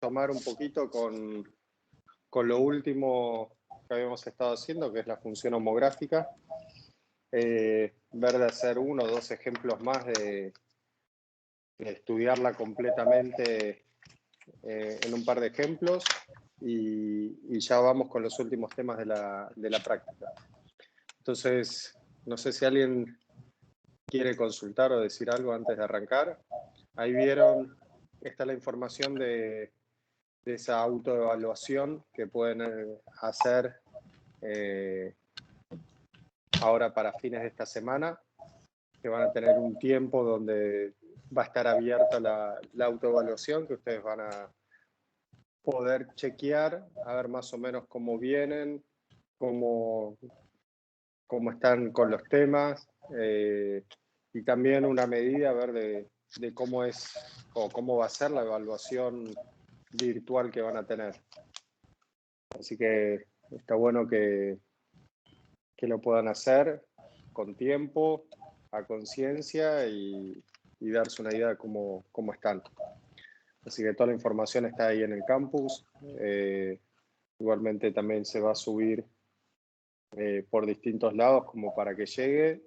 retomar un poquito con lo último que habíamos estado haciendo, que es la función homográfica. Ver de hacer 1 o 2 ejemplos más de estudiarla completamente en un par de ejemplos y ya vamos con los últimos temas de la práctica. Entonces, no sé si alguien quiere consultar o decir algo antes de arrancar. Ahí vieron, está la información de esa autoevaluación que pueden hacer ahora para fines de esta semana, que van a tener un tiempo donde va a estar abierta la autoevaluación, que ustedes van a poder chequear, a ver más o menos cómo vienen, cómo están con los temas, y también una medida a ver de cómo es o cómo va a ser la evaluación virtual que van a tener. Así que está bueno que lo puedan hacer con tiempo, a conciencia y darse una idea de cómo están. Así que toda la información está ahí en el campus. Igualmente también se va a subir por distintos lados como para que llegue.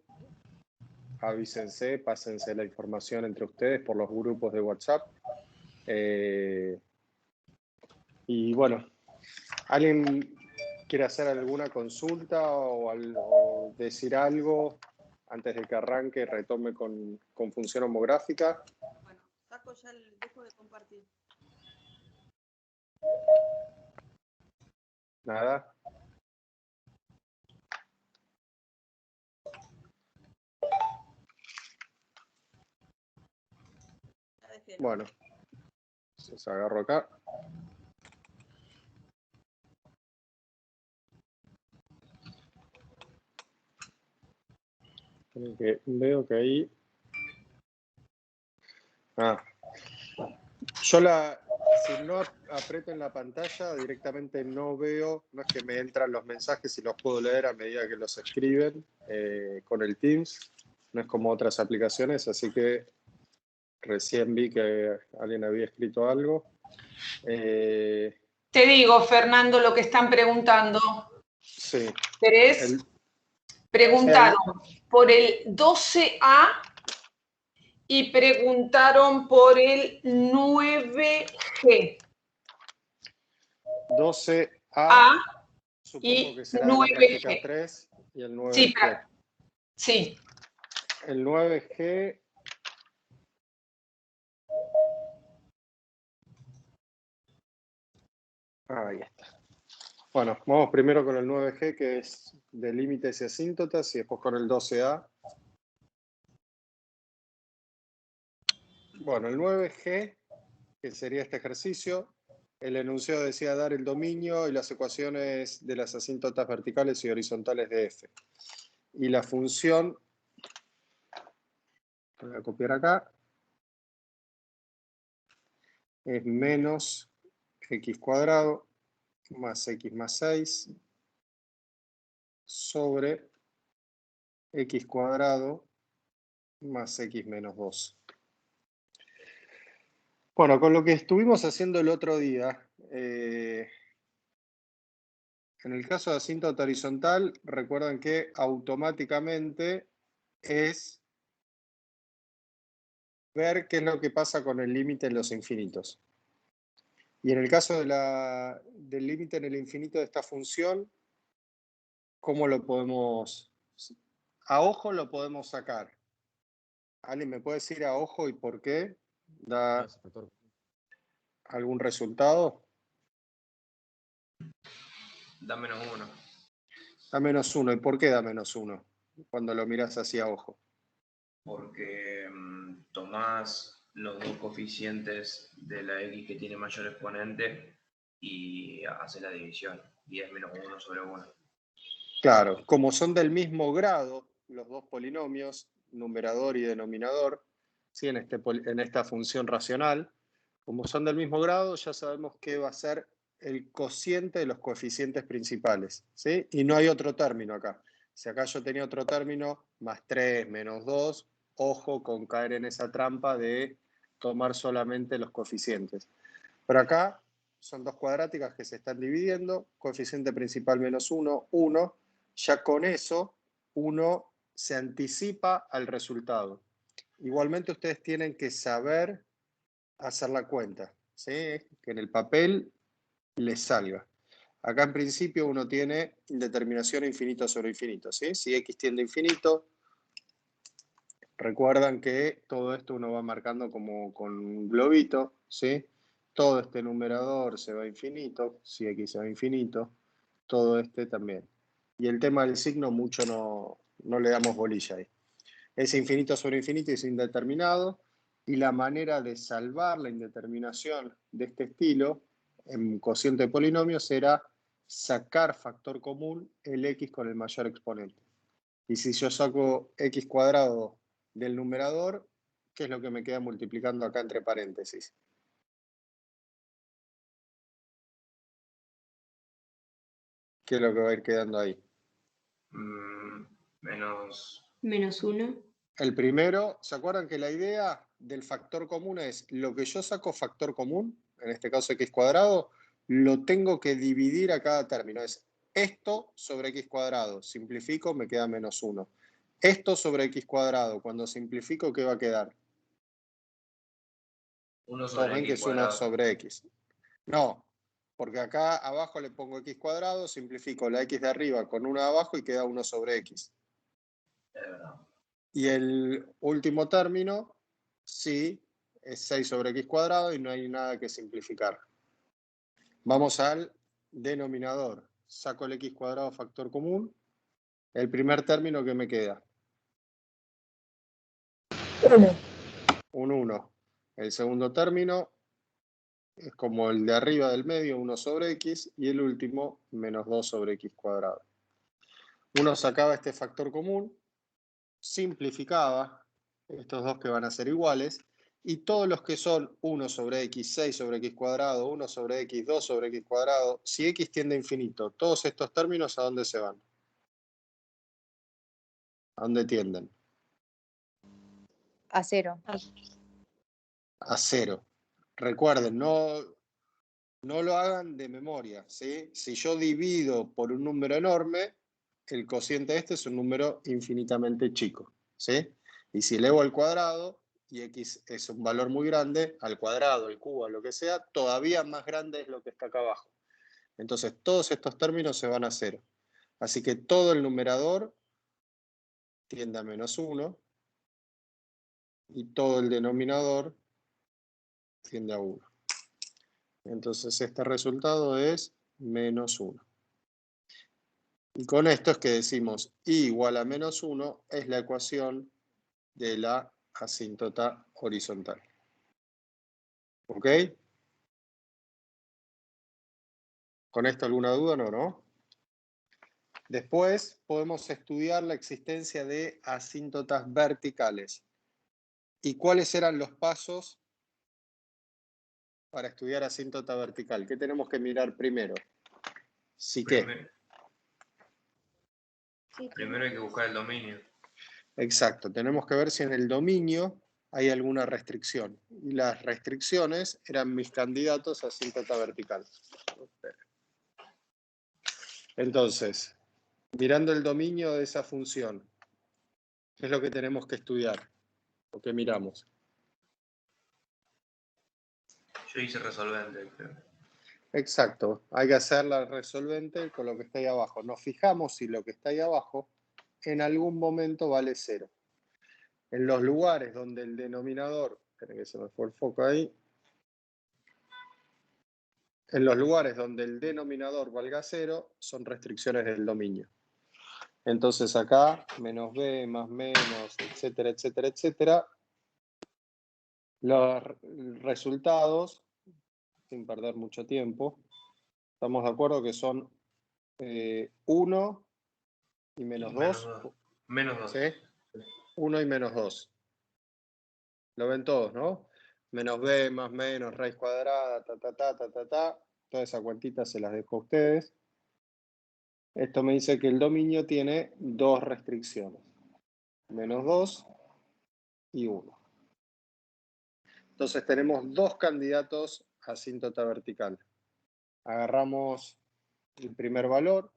Avísense, pásense la información entre ustedes por los grupos de WhatsApp. Y bueno, ¿alguien quiere hacer alguna consulta o decir algo antes de que arranque y retome con función homográfica? Bueno, saco ya dejo de compartir. Nada. Bueno, se agarro acá. Veo que ahí... Yo si no aprieto en la pantalla, directamente no veo, no es que me entran los mensajes y los puedo leer a medida que los escriben con el Teams, no es como otras aplicaciones, así que recién vi que alguien había escrito algo. Te digo, Fernando, lo que están preguntando. Sí. ¿Querés? Preguntaron por el 12A y preguntaron por el 9G. 12A, supongo que será 9G. la práctica 3 y el 9G. Sí. El 9G... Ahí está. Bueno, vamos primero con el 9G, que es de límites y asíntotas, y después con el 12A. Bueno, el 9G, que sería este ejercicio, el enunciado decía dar el dominio y las ecuaciones de las asíntotas verticales y horizontales de F. Y la función, voy a copiar acá, es menos x cuadrado más x más 6 sobre x cuadrado más x menos 2. Bueno, con lo que estuvimos haciendo el otro día, en el caso de asíntota horizontal, recuerden que automáticamente es ver qué es lo que pasa con el límite en los infinitos. Y en el caso del límite en el infinito de esta función, ¿cómo lo podemos? A ojo lo podemos sacar. ¿Alguien me puede decir a ojo y por qué? ¿Da algún resultado? Da -1. Da -1. ¿Y por qué da -1? Cuando lo miras así a ojo. Porque tomás los dos coeficientes de la x que tiene mayor exponente y haces la división. Y es -1 sobre 1. Claro, como son del mismo grado los dos polinomios, numerador y denominador, ¿sí? en esta función racional, como son del mismo grado, ya sabemos que va a ser el cociente de los coeficientes principales, ¿sí? Y no hay otro término acá. Si acá yo tenía otro término, más 3, menos 2, ojo con caer en esa trampa de tomar solamente los coeficientes. Pero acá son dos cuadráticas que se están dividiendo, coeficiente principal menos 1, 1. Ya con eso, uno se anticipa al resultado. Igualmente ustedes tienen que saber hacer la cuenta, ¿sí? Que en el papel les salga. Acá en principio uno tiene indeterminación infinito sobre infinito, ¿sí? Si x tiende a infinito, recuerdan que todo esto uno va marcando como con un globito, ¿sí? Todo este numerador se va a infinito, si x se va a infinito, todo este también. Y el tema del signo mucho no le damos bolilla ahí. Es infinito sobre infinito y es indeterminado, y la manera de salvar la indeterminación de este estilo en cociente de polinomios era sacar factor común el x con el mayor exponente. Y si yo saco x cuadrado del numerador, ¿qué es lo que me queda multiplicando acá entre paréntesis? ¿Qué es lo que va a ir quedando ahí? Menos 1. El primero, ¿se acuerdan que la idea del factor común es lo que yo saco factor común, en este caso x cuadrado, lo tengo que dividir a cada término? Es esto sobre x cuadrado, simplifico, me queda menos 1. Esto sobre x cuadrado, cuando simplifico, ¿qué va a quedar? 1 Todos sobre ven que x es 1 cuadrado. sobre x. No, porque acá abajo le pongo x cuadrado, simplifico la x de arriba con 1 de abajo y queda 1 sobre x. Es verdad. Y el último término, sí, es 6 sobre x cuadrado y no hay nada que simplificar. Vamos al denominador. Saco el x cuadrado factor común. El primer término que me queda. 1. Un 1. El segundo término es como el de arriba del medio, 1 sobre x. Y el último, menos 2 sobre x cuadrado. Uno sacaba este factor común, simplificaba estos dos que van a ser iguales, y todos los que son 1 sobre x, 6 sobre x cuadrado, 1 sobre x, 2 sobre x cuadrado, si x tiende a infinito, todos estos términos, ¿a dónde se van? ¿A dónde tienden? A 0. A 0. Recuerden, no lo hagan de memoria, ¿sí? Si yo divido por un número enorme, el cociente este es un número infinitamente chico, ¿sí? Y si elevo al cuadrado, y x es un valor muy grande, al cuadrado, al cubo, a lo que sea, todavía más grande es lo que está acá abajo. Entonces, todos estos términos se van a 0. Así que todo el numerador tiende a menos 1 y todo el denominador tiende a 1. Entonces, este resultado es menos 1. Y con esto es que decimos y igual a menos 1 es la ecuación de la asíntota horizontal. ¿Ok? ¿Con esto alguna duda? No. Después podemos estudiar la existencia de asíntotas verticales. ¿Y cuáles eran los pasos para estudiar asíntota vertical? ¿Qué tenemos que mirar primero? ¿Sí qué? Primero hay que buscar el dominio. Exacto, tenemos que ver si en el dominio hay alguna restricción. Y las restricciones eran mis candidatos a asíntota vertical. Entonces, mirando el dominio de esa función, ¿qué es lo que tenemos que estudiar? ¿O qué miramos? Yo hice resolvente, creo. Exacto, hay que hacer la resolvente con lo que está ahí abajo. Nos fijamos si lo que está ahí abajo en algún momento vale 0. En los lugares donde el denominador, esperen que se me fue el foco ahí, en los lugares donde el denominador valga 0 son restricciones del dominio. Entonces acá, menos b, más menos, etcétera, etcétera, etcétera, los resultados, sin perder mucho tiempo, estamos de acuerdo que son 1 y menos 2. Menos 2. ¿Sí? 1 y menos 2. Lo ven todos, ¿no? Menos b, más menos, raíz cuadrada, ta. Toda esa cuentita se las dejo a ustedes. Esto me dice que el dominio tiene dos restricciones. Menos 2 y 1. Entonces tenemos dos candidatos a asíntota vertical. Agarramos el primer valor,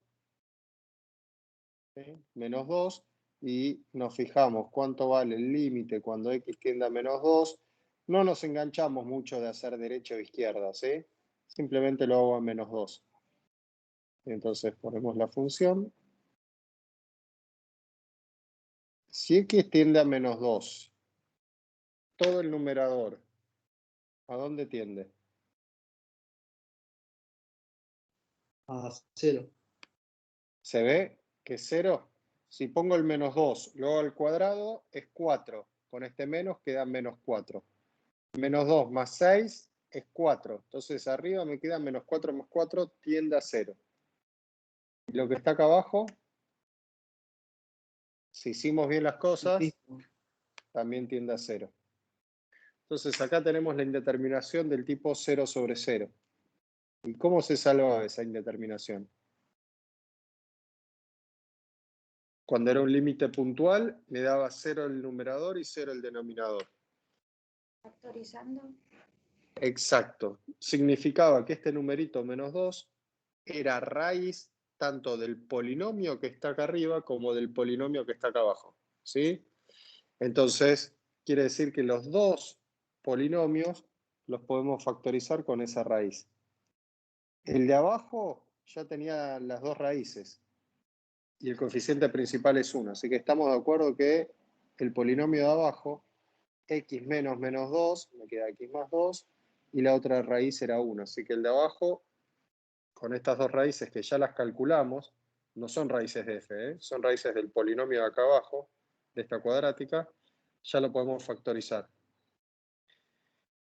¿sí? Menos 2, y nos fijamos cuánto vale el límite cuando x tiende a menos 2. No nos enganchamos mucho de hacer derecha o izquierda, ¿sí? Simplemente lo hago a menos 2. Entonces ponemos la función. Si x tiende a menos 2, todo el numerador, ¿a dónde tiende? A 0. ¿Se ve que 0? Si pongo el menos 2, luego al cuadrado, es 4. Con este menos queda menos 4. Menos 2 más 6 es 4. Entonces arriba me queda menos 4 más 4 tiende a 0. Y lo que está acá abajo, si hicimos bien las cosas, también tiende a 0. Entonces acá tenemos la indeterminación del tipo 0 sobre 0. ¿Y cómo se salvaba esa indeterminación? Cuando era un límite puntual, le daba 0 el numerador y 0 el denominador. Factorizando. Exacto. Significaba que este numerito menos 2 era raíz tanto del polinomio que está acá arriba como del polinomio que está acá abajo. ¿Sí? Entonces, quiere decir que los dos polinomios los podemos factorizar con esa raíz. El de abajo ya tenía las dos raíces y el coeficiente principal es 1. Así que estamos de acuerdo que el polinomio de abajo, x menos menos 2, me queda x más 2, y la otra raíz era 1. Así que el de abajo, con estas dos raíces que ya las calculamos, no son raíces de f, son raíces del polinomio de acá abajo, de esta cuadrática, ya lo podemos factorizar.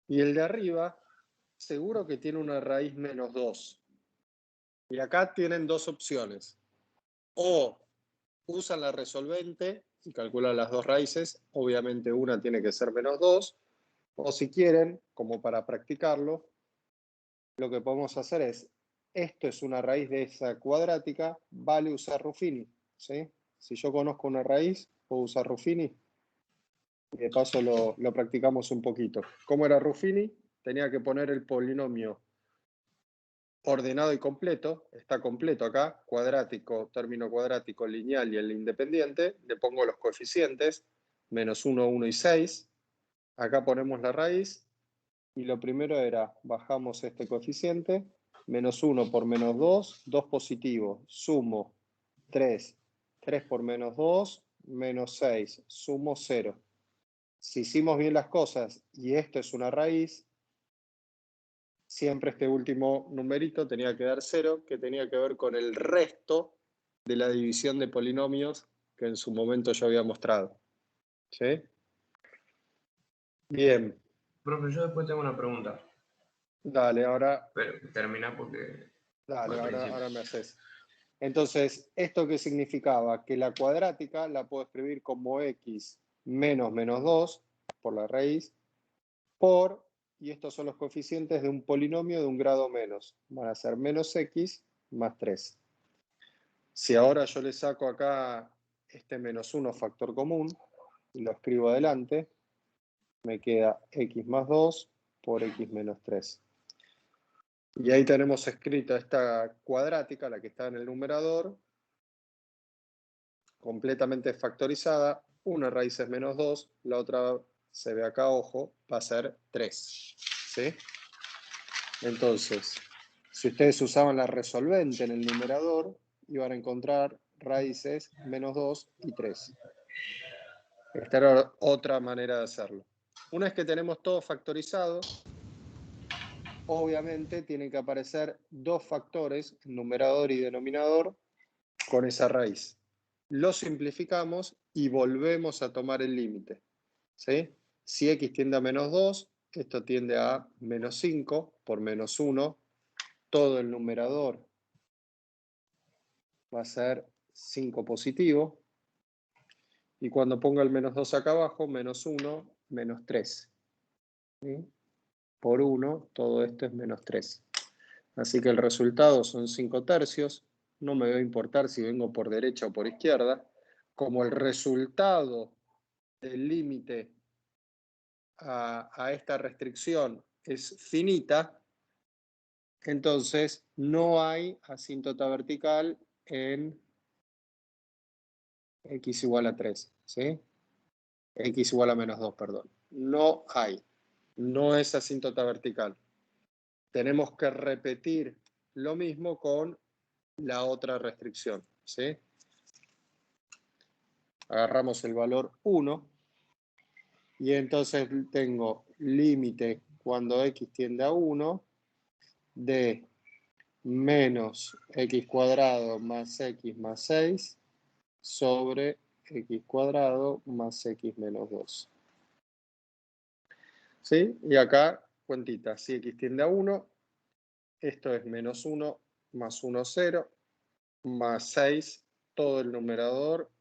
Y el de arriba, seguro que tiene una raíz menos 2. Y acá tienen dos opciones. O usan la resolvente y calculan las dos raíces. Obviamente una tiene que ser menos 2. O si quieren, como para practicarlo, lo que podemos hacer es, esto es una raíz de esa cuadrática, vale usar Ruffini. ¿Sí? Si yo conozco una raíz, puedo usar Ruffini. Y de paso lo practicamos un poquito. ¿Cómo era Ruffini? Tenía que poner el polinomio ordenado y completo, está completo acá, cuadrático, término cuadrático, lineal y el independiente, le pongo los coeficientes, menos 1, 1 y 6, acá ponemos la raíz, y lo primero era, bajamos este coeficiente, menos 1 por menos 2, 2 positivo, sumo 3, 3 por menos 2, menos 6, sumo 0. Si hicimos bien las cosas y esto es una raíz, siempre este último numerito tenía que dar 0, que tenía que ver con el resto de la división de polinomios que en su momento yo había mostrado. ¿Sí? Bien. Profe, yo después tengo una pregunta. Dale, ahora... Pero termina porque... Dale, ahora me haces. Entonces, ¿esto qué significaba? Que la cuadrática la puedo escribir como x menos menos 2, por la raíz, por... y estos son los coeficientes de un polinomio de un grado menos. Van a ser menos x más 3. Si ahora yo le saco acá este menos 1 factor común y lo escribo adelante, me queda x más 2 por x menos 3. Y ahí tenemos escrita esta cuadrática, la que está en el numerador, completamente factorizada. Una raíz es menos 2, la otra se ve acá, ojo, va a ser 3. ¿Sí? Entonces, si ustedes usaban la resolvente en el numerador, iban a encontrar raíces menos 2 y 3. Esta era otra manera de hacerlo. Una vez que tenemos todo factorizado, obviamente tienen que aparecer dos factores, numerador y denominador, con esa raíz. Lo simplificamos y volvemos a tomar el límite. ¿Sí? Si x tiende a menos 2, esto tiende a menos 5 por menos 1. Todo el numerador va a ser 5 positivo. Y cuando ponga el menos 2 acá abajo, menos 1, menos 3. ¿Sí? Por 1, todo esto es menos 3. Así que el resultado son 5 tercios. No me va a importar si vengo por derecha o por izquierda. Como el resultado del límite a esta restricción es finita, Entonces, no hay asíntota vertical en x igual a 3, ¿sí? X igual a menos 2, perdón. No hay. No es asíntota vertical. Tenemos que repetir lo mismo con la otra restricción, ¿sí? Agarramos el valor 1 y entonces tengo límite cuando x tiende a 1 de menos x cuadrado más x más 6 sobre x cuadrado más x menos 2. ¿Sí? Y acá, cuentita, si x tiende a 1, esto es menos 1 más 1, 0, más 6, todo el numerador.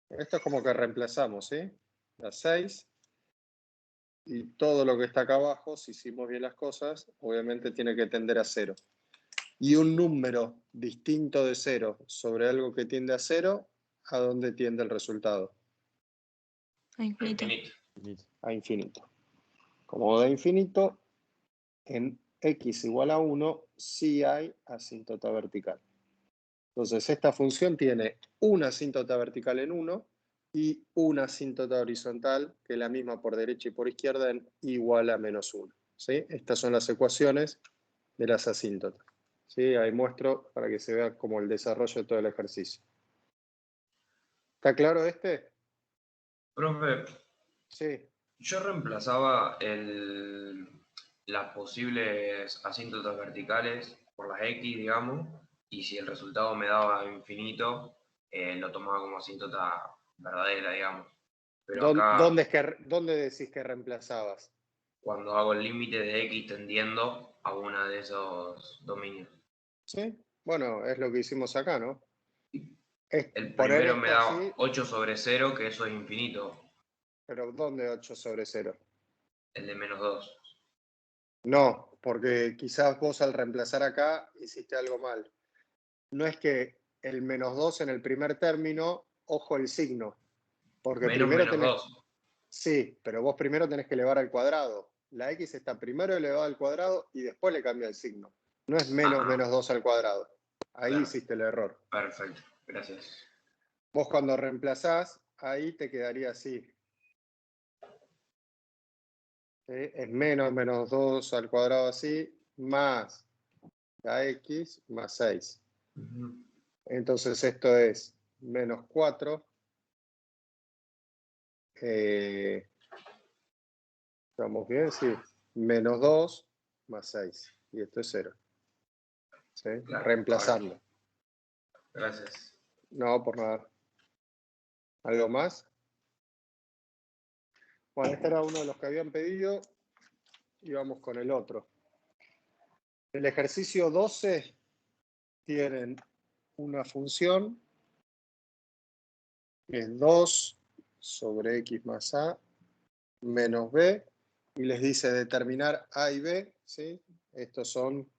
Esto es como que reemplazamos, ¿sí? La 6 y todo lo que está acá abajo, si hicimos bien las cosas, obviamente tiene que tender a 0. Y un número distinto de 0 sobre algo que tiende a 0, ¿a dónde tiende el resultado? A infinito. A infinito. Como da infinito, en x igual a 1 sí hay asíntota vertical. Entonces esta función tiene una asíntota vertical en 1 y una asíntota horizontal, que es la misma por derecha y por izquierda, en igual a menos 1. ¿Sí? Estas son las ecuaciones de las asíntotas. ¿Sí? Ahí muestro para que se vea como el desarrollo de todo el ejercicio. ¿Está claro este? Profe, Sí. yo reemplazaba las posibles asíntotas verticales por las X, digamos, y si el resultado me daba infinito, lo tomaba como asíntota verdadera, digamos. Pero acá, ¿Dónde decís que reemplazabas? cuando hago el límite de X tendiendo a uno de esos dominios. Sí. Bueno, es lo que hicimos acá, ¿no? Es El poner primero me esto da así, 8 sobre 0, que eso es infinito, pero ¿dónde 8 sobre 0? el de menos 2. No, porque quizás vos al reemplazar acá hiciste algo mal. No es que el menos 2 en el primer término, ojo el signo, porque Menos primero menos tenés... 2. Sí, pero vos primero tenés que elevar al cuadrado. La x está primero elevada al cuadrado y después le cambia el signo. No es menos menos 2 al cuadrado. Ahí Claro. hiciste el error. Perfecto, gracias. Vos cuando reemplazás, ahí te quedaría así. ¿Sí? Es menos 2 al cuadrado así, más la x más 6. Entonces esto es menos 4. ¿Estamos bien? Sí. Menos 2 más 6. Y esto es 0. ¿Sí? Claro, Reemplazando. Gracias. No, por nada. ¿Algo más? Bueno, este era uno de los que habían pedido y vamos con el otro. El ejercicio 12 tienen una función que es 2 sobre x más a menos b y les dice determinar a y b, ¿sí? Estos son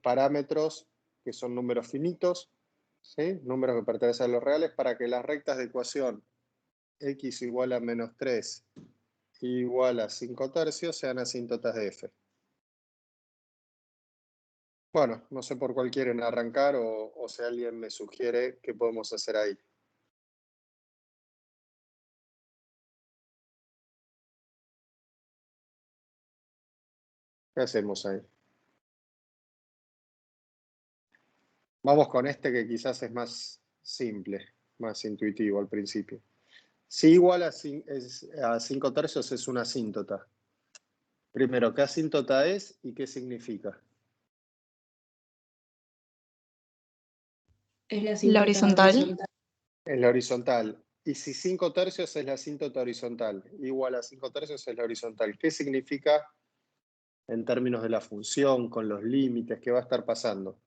parámetros que son números finitos, ¿sí? Números que pertenecen a los reales para que las rectas de ecuación x igual a menos 3 igual a 5 tercios sean asíntotas de f. Bueno, no sé por cuál quieren arrancar o si alguien me sugiere qué podemos hacer ahí. ¿Qué hacemos ahí? Vamos con este que quizás es más simple, más intuitivo al principio. Si igual a 5 tercios es una asíntota. Primero, ¿qué asíntota es y qué significa? Es La horizontal. Es la horizontal. Y si 5 tercios es la asíntota horizontal, igual a 5 tercios es la horizontal. ¿Qué significa en términos de la función, con los límites, qué va a estar pasando?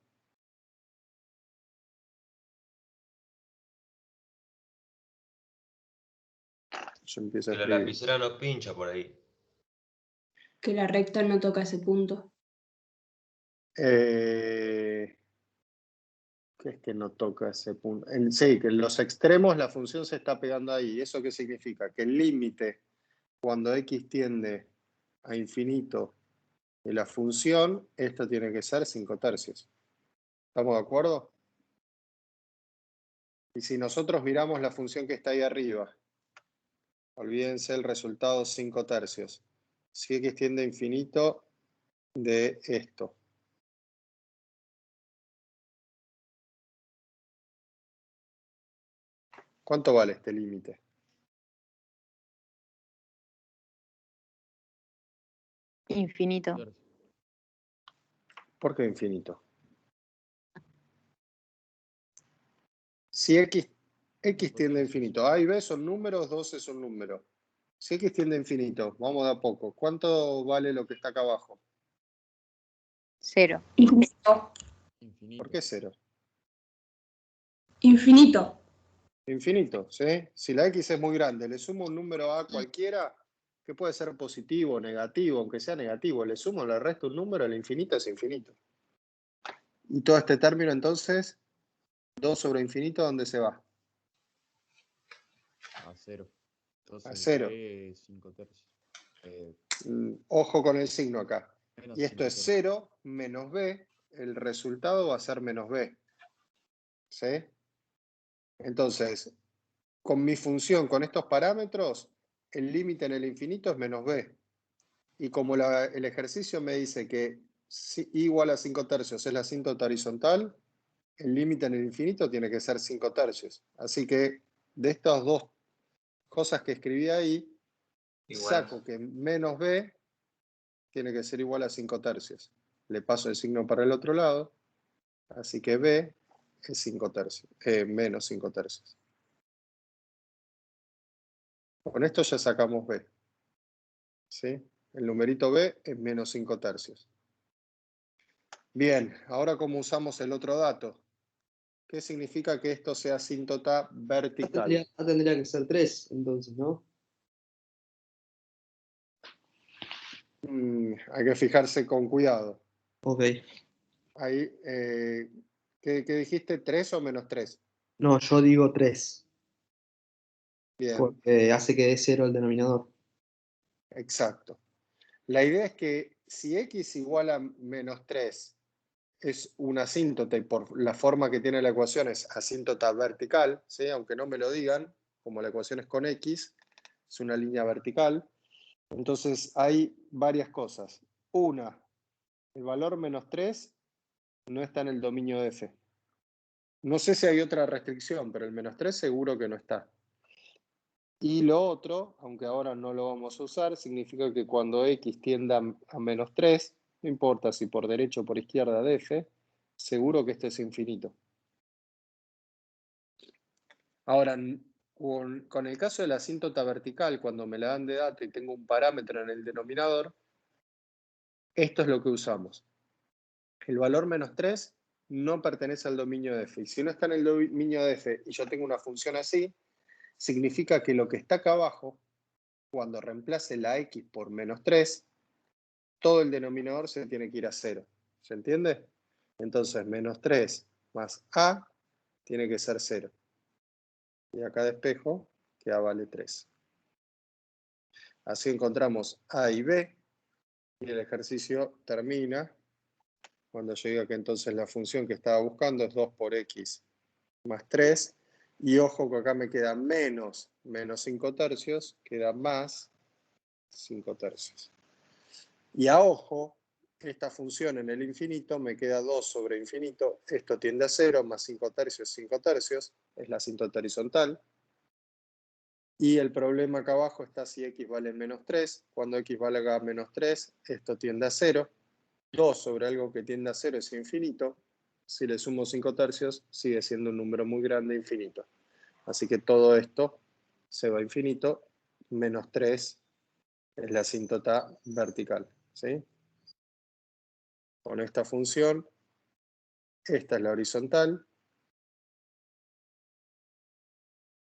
Yo empiezo a Que la escribir. lapicera no pincha por ahí. Que la recta no toca ese punto. ¿Qué es que no toca ese punto? Sí, que en los extremos la función se está pegando ahí. ¿Eso qué significa? Que el límite, cuando x tiende a infinito, Y la función, esto tiene que ser 5/3. ¿Estamos de acuerdo? Y si nosotros miramos la función que está ahí arriba, olvídense el resultado 5/3. Si x tiende a infinito de esto. ¿Cuánto vale este límite? Infinito. ¿Por qué infinito? Si x tiende a infinito, A y B son números, 12 son números. Si x tiende a infinito, vamos de a poco. ¿Cuánto vale lo que está acá abajo? 0. Infinito. ¿Por qué 0? Infinito. Infinito, ¿sí? Si la x es muy grande, le sumo un número a cualquiera que puede ser positivo o negativo, aunque sea negativo, le sumo, le resto un número, el infinito es infinito. Y todo este término entonces, 2 sobre infinito, ¿dónde se va? A 0. Entonces, A 0. 5/3. Ojo con el signo acá. Menos Y esto es 5/3. 0 menos b, el resultado va a ser menos b. ¿Sí? Entonces, con mi función, con estos parámetros, el límite en el infinito es menos b. Y como el ejercicio me dice que y igual a 5/3 es la asíntota horizontal, el límite en el infinito tiene que ser 5/3. Así que de estas dos cosas que escribí ahí, saco que menos b tiene que ser igual a 5/3. Le paso el signo para el otro lado, así que b es 5/3, menos 5/3. Con esto ya sacamos b. ¿Sí? El numerito b es menos 5/3. Bien, ahora como usamos el otro dato, ¿qué significa que esto sea asíntota vertical? Tendría que ser 3, entonces, ¿no? Hay que fijarse con cuidado. Ok. Ahí, ¿qué dijiste? ¿3 o menos 3? No, yo digo 3. Bien, Porque hace que dé 0 el denominador. exacto. La idea es que si x igual a menos 3 es una asíntota y por la forma que tiene la ecuación es asíntota vertical, ¿sí? Aunque no me lo digan, como la ecuación es con x, es una línea vertical. Entonces hay varias cosas. Una, el valor menos 3 no está en el dominio de f. No sé si hay otra restricción, pero el menos 3 seguro que no está. Y lo otro, aunque ahora no lo vamos a usar, significa que cuando x tienda a menos 3, no importa si por derecha o por izquierda de f, seguro que esto es infinito. Ahora, con el caso de la asíntota vertical, cuando me la dan de dato y tengo un parámetro en el denominador, esto es lo que usamos. El valor menos 3 no pertenece al dominio de f. Y si no está en el dominio de f y yo tengo una función así, significa que lo que está acá abajo, cuando reemplace la x por menos 3, todo el denominador se tiene que ir a 0. ¿Se entiende? Entonces, menos 3 más a tiene que ser 0. Y acá despejo que a vale 3. Así encontramos a y b. Y el ejercicio termina cuando yo diga que entonces la función que estaba buscando es 2 por x más 3. Y ojo que acá me queda menos 5/3, queda más 5/3. Y a ojo, esta función en el infinito me queda 2 sobre infinito. Esto tiende a 0, más 5/3, 5/3. Es la asíntota horizontal. Y el problema acá abajo está si x vale menos 3. Cuando x valga menos 3, esto tiende a 0. 2 sobre algo que tiende a 0 es infinito. Si le sumo 5/3, sigue siendo un número muy grande, infinito. Así que todo esto se va a infinito. Menos 3 es la asíntota vertical. ¿Sí? Con esta función, esta es la horizontal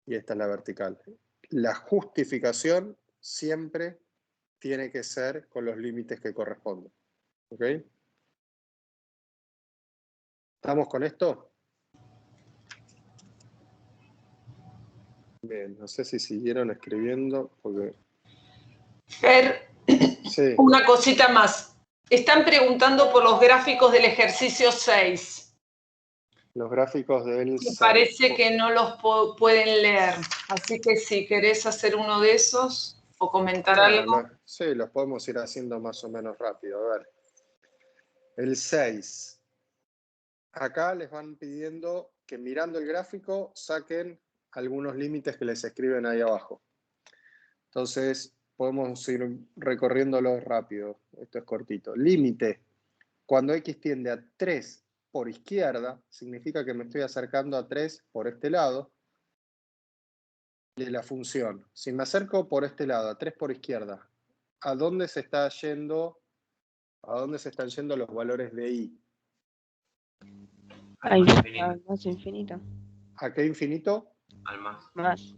y esta es la vertical. La justificación siempre tiene que ser con los límites que corresponden. ¿Ok? ¿Estamos con esto? Bien, no sé si siguieron escribiendo porque... Fer, Sí, una cosita más. Están preguntando por los gráficos del ejercicio 6. Los gráficos del Me 6. parece que no los pueden leer. Así que si querés hacer uno de esos o comentar algo. Sí, los podemos ir haciendo más o menos rápido. A ver. El 6. Acá les van pidiendo que mirando el gráfico saquen algunos límites que les escriben ahí abajo. Entonces, podemos ir recorriéndolo rápido. Esto es cortito. Límite. Cuando x tiende a 3 por izquierda, significa que me estoy acercando a 3 por este lado de la función. Si me acerco por este lado, a 3 por izquierda, ¿a dónde se está yendo? ¿A dónde se están yendo los valores de y? Al más infinito. ¿A qué infinito? Al más. Más.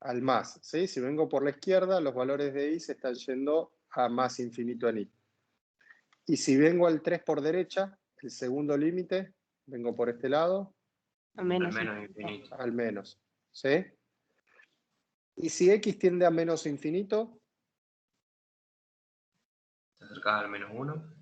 Al más, ¿sí? Si vengo por la izquierda, los valores de y se están yendo a más infinito en y. Y si vengo al 3 por derecha, el segundo límite, vengo por este lado. A menos. Al menos infinito. Al menos, ¿sí? Y si x tiende a menos infinito, Te acercas al menos 1.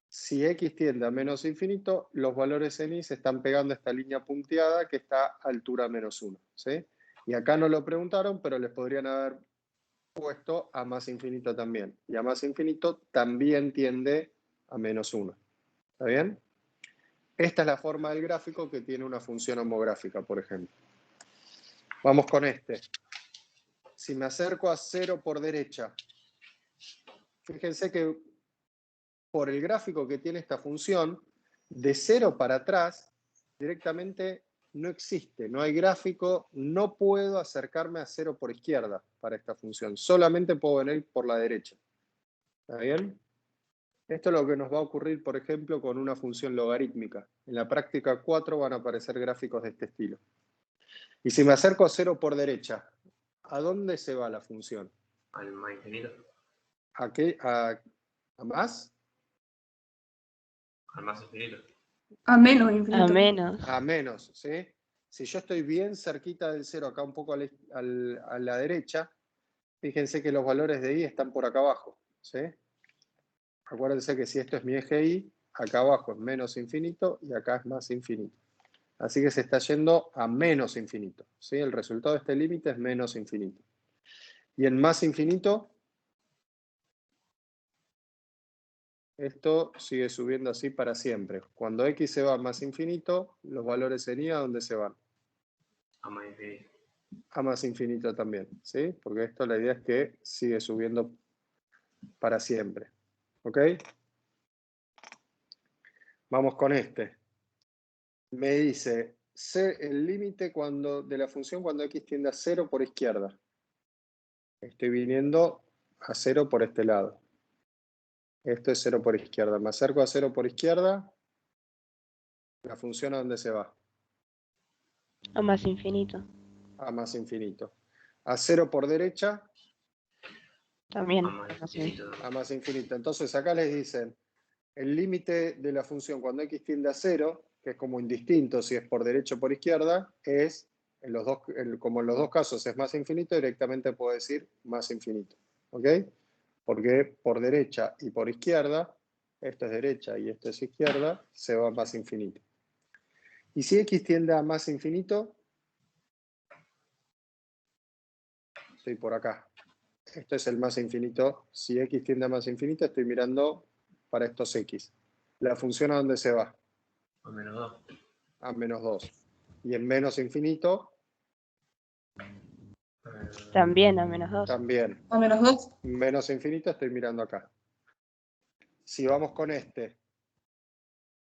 si x tiende a menos infinito, los valores en y se están pegando a esta línea punteada que está a altura menos 1, ¿sí? Y acá no lo preguntaron, pero les podrían haber puesto a más infinito también. Y a más infinito también tiende a menos 1. ¿Está bien? Esta es la forma del gráfico que tiene una función homográfica, por ejemplo. Vamos con este. Si me acerco a 0 por derecha, fíjense que por el gráfico que tiene esta función, de 0 para atrás, directamente no existe, no hay gráfico, no puedo acercarme a 0 por izquierda para esta función, solamente puedo venir por la derecha. ¿Está bien? Esto es lo que nos va a ocurrir, por ejemplo, con una función logarítmica. En la práctica 4 van a aparecer gráficos de este estilo. Y si me acerco a 0 por derecha, ¿a dónde se va la función? Al más infinito. ¿A qué? ¿A más? Al más infinito. A menos infinito. A menos. A menos, ¿sí? Si yo estoy bien cerquita del 0, acá un poco a la derecha, fíjense que los valores de y están por acá abajo, ¿sí? Acuérdense que si esto es mi eje y, acá abajo es menos infinito y acá es más infinito. Así que se está yendo a menos infinito, ¿sí? El resultado de este límite es menos infinito. Y en más infinito, esto sigue subiendo así para siempre. Cuando x se va a más infinito, los valores en y, ¿a dónde se van? A más infinito. A más infinito también, ¿sí? Porque esto la idea es que sigue subiendo para siempre. ¿Ok? Vamos con este. Me dice el límite de la función cuando x tiende a 0 por izquierda. Estoy viniendo a 0 por este lado. Esto es 0 por izquierda. Me acerco a 0 por izquierda. ¿La función a dónde se va? A más infinito. A más infinito. A 0 por derecha. También. A más infinito. A más infinito. Entonces acá les dicen el límite de la función cuando x tiende a 0, que es como indistinto si es por derecha o por izquierda, es, como en los dos casos es más infinito, directamente puedo decir más infinito. ¿Ok? Porque por derecha y por izquierda, esto es derecha y esto es izquierda, se va a más infinito. Y si x tiende a más infinito, estoy por acá. Esto es el más infinito. Si x tiende a más infinito, estoy mirando para estos x. ¿La función a dónde se va? A menos 2. A menos 2. Y en menos infinito, También a menos 2. también. A menos 2. Menos infinito, estoy mirando acá. Si vamos con este,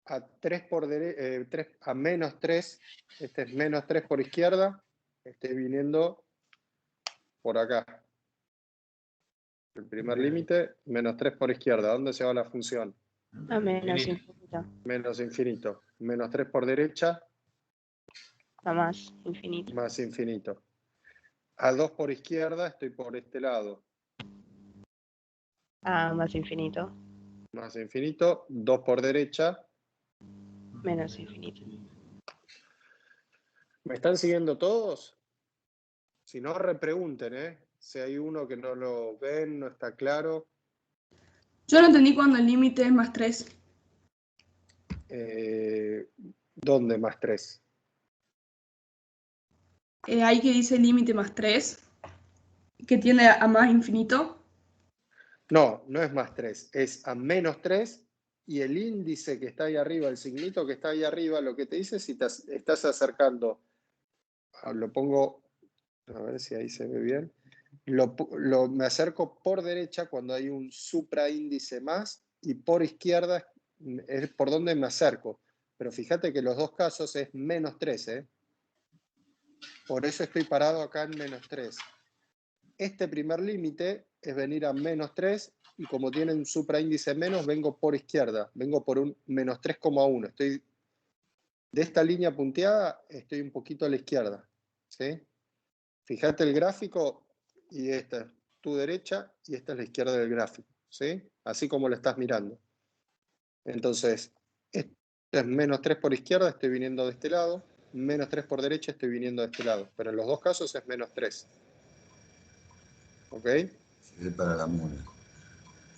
a menos 3, este es menos 3 por izquierda, estoy viniendo por acá. El primer límite, menos 3 por izquierda. ¿Dónde se va la función? A menos infinito. Menos infinito. Menos 3 por derecha, A más infinito. más infinito. A 2 por izquierda, estoy por este lado. A más infinito. Más infinito. 2 por derecha. Menos infinito. ¿Me están siguiendo todos? Si no, repregunten, ¿eh? Si hay uno que no lo ven, no está claro. Yo no entendí cuando el límite es más 3. ¿Dónde más 3? Ahí que dice límite más 3, que tiende a más infinito. No, no es más 3, es a menos 3 y el índice que está ahí arriba, el signito que está ahí arriba, lo que te dice si te estás acercando, lo pongo, a ver si ahí se ve bien, me acerco por derecha cuando hay un supraíndice más y por izquierda es por donde me acerco. Pero fíjate que los dos casos es menos 3, ¿eh? Por eso estoy parado acá en menos 3. Este primer límite es venir a menos 3 y como tiene un supraíndice menos, vengo por izquierda, vengo por un menos 3,1. Estoy de esta línea punteada, estoy un poquito a la izquierda, ¿sí? Fíjate el gráfico y esta es tu derecha y esta es la izquierda del gráfico, ¿sí? Así como lo estás mirando. Entonces, este es menos 3 por izquierda, estoy viniendo de este lado, menos 3 por derecha, estoy viniendo de este lado. Pero en los dos casos es menos 3. ¿Ok? Se ve para la mula.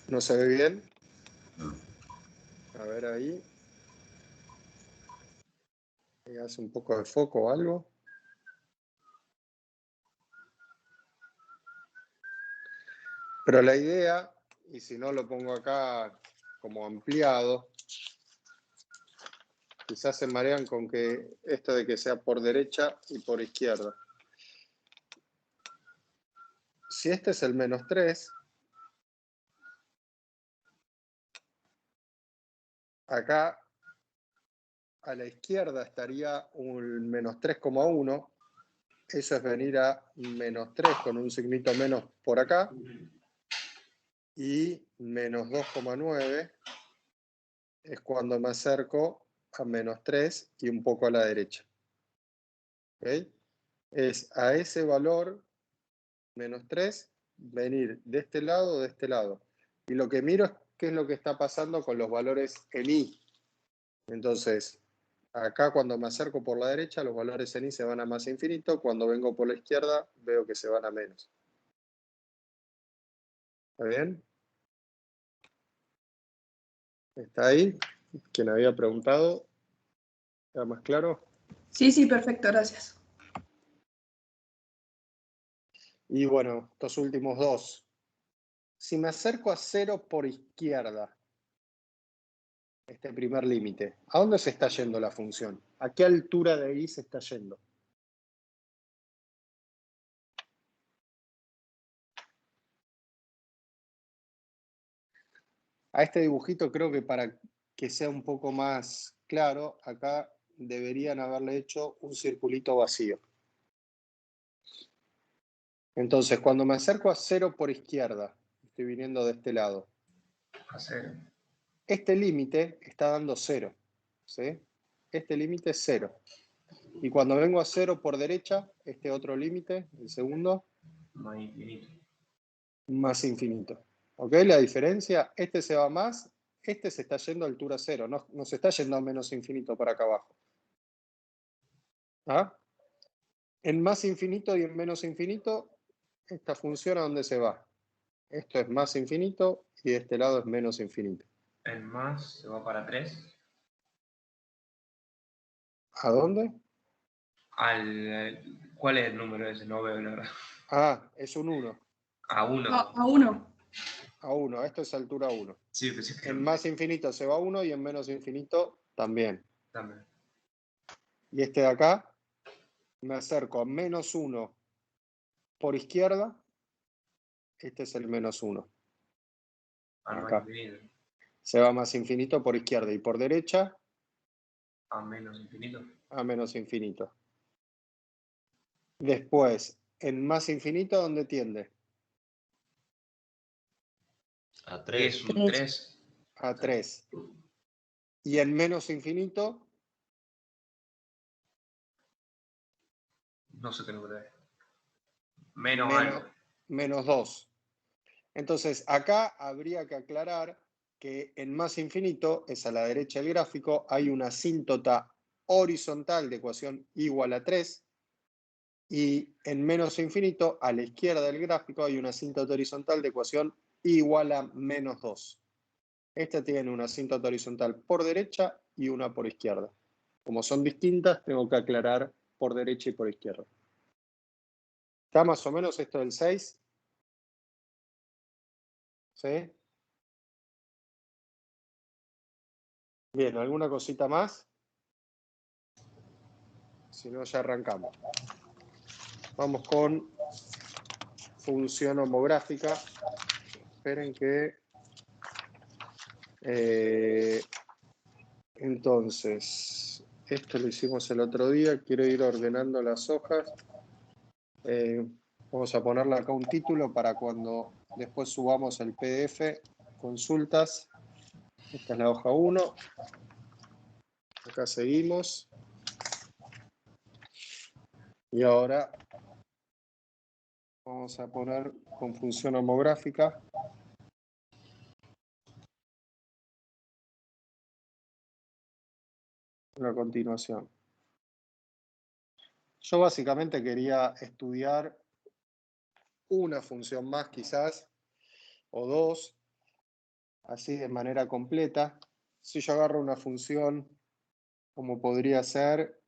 ¿No se ve bien? No. A ver ahí. Hace un poco de foco o algo. Pero la idea, y si no lo pongo acá como ampliado, quizás se marean con que esto de que sea por derecha y por izquierda. Si este es el menos 3, acá a la izquierda estaría un menos 3,1. Eso es venir a menos 3 con un signito menos por acá. Y menos 2,9 es cuando me acerco a menos 3 y un poco a la derecha. ¿Okay? Es a ese valor, menos 3, venir de este lado o de este lado. Y lo que miro es qué es lo que está pasando con los valores en I. Entonces, acá cuando me acerco por la derecha, los valores en I se van a más infinito. Cuando vengo por la izquierda, veo que se van a menos. ¿Está bien? ¿Está ahí? ¿Quién había preguntado? ¿Está más claro? Sí, sí, perfecto, gracias. Y bueno, estos últimos dos. Si me acerco a 0 por izquierda, este primer límite, ¿a dónde se está yendo la función? ¿A qué altura de I se está yendo? A este dibujito creo que para que sea un poco más claro, acá deberían haberle hecho un circulito vacío. Entonces, cuando me acerco a 0 por izquierda, estoy viniendo de este lado. A 0. Este límite está dando 0. ¿Sí? Este límite es 0. Y cuando vengo a 0 por derecha, este otro límite, el segundo, Más infinito. más infinito. ¿Ok? La diferencia, este se va más, este se está yendo a altura 0, no se está yendo a menos infinito para acá abajo. ¿Ah? En más infinito y en menos infinito, esta función a dónde se va. Esto es más infinito y de este lado es menos infinito. En más se va para 3. ¿A dónde? ¿Cuál es el número ese? No veo, la verdad. Ah, es un 1. A 1. A 1. A 1, esto es altura 1. Sí, pensé que En más infinito se va 1 y en menos infinito también. también. Y este de acá, me acerco a menos 1 por izquierda, este es el menos 1. A más Acá. infinito. Se va más infinito por izquierda y por derecha A menos infinito. a menos infinito. Después, en más infinito, ¿dónde tiende? A ¿Qué 3. es un 3? A 3. Y en menos infinito, No sé qué número es. Menos algo. menos 2. Entonces, acá habría que aclarar que en más infinito, es a la derecha del gráfico, hay una asíntota horizontal de ecuación igual a 3. Y en menos infinito, a la izquierda del gráfico, hay una asíntota horizontal de ecuación igual a menos 2. Esta tiene una asíntota horizontal por derecha y una por izquierda. Como son distintas, tengo que aclarar por derecha y por izquierda. ¿Está más o menos esto del 6? ¿Sí? Bien, ¿alguna cosita más? Si no, ya arrancamos. Vamos con función homográfica. Esperen que... entonces, esto lo hicimos el otro día. Quiero ir ordenando las hojas. Vamos a ponerle acá un título para cuando después subamos el PDF. Consultas. Esta es la hoja 1. Acá seguimos. Y ahora vamos a poner con función homográfica. A continuación. Yo básicamente quería estudiar una función más quizás, o dos, así de manera completa. Si yo agarro una función como podría ser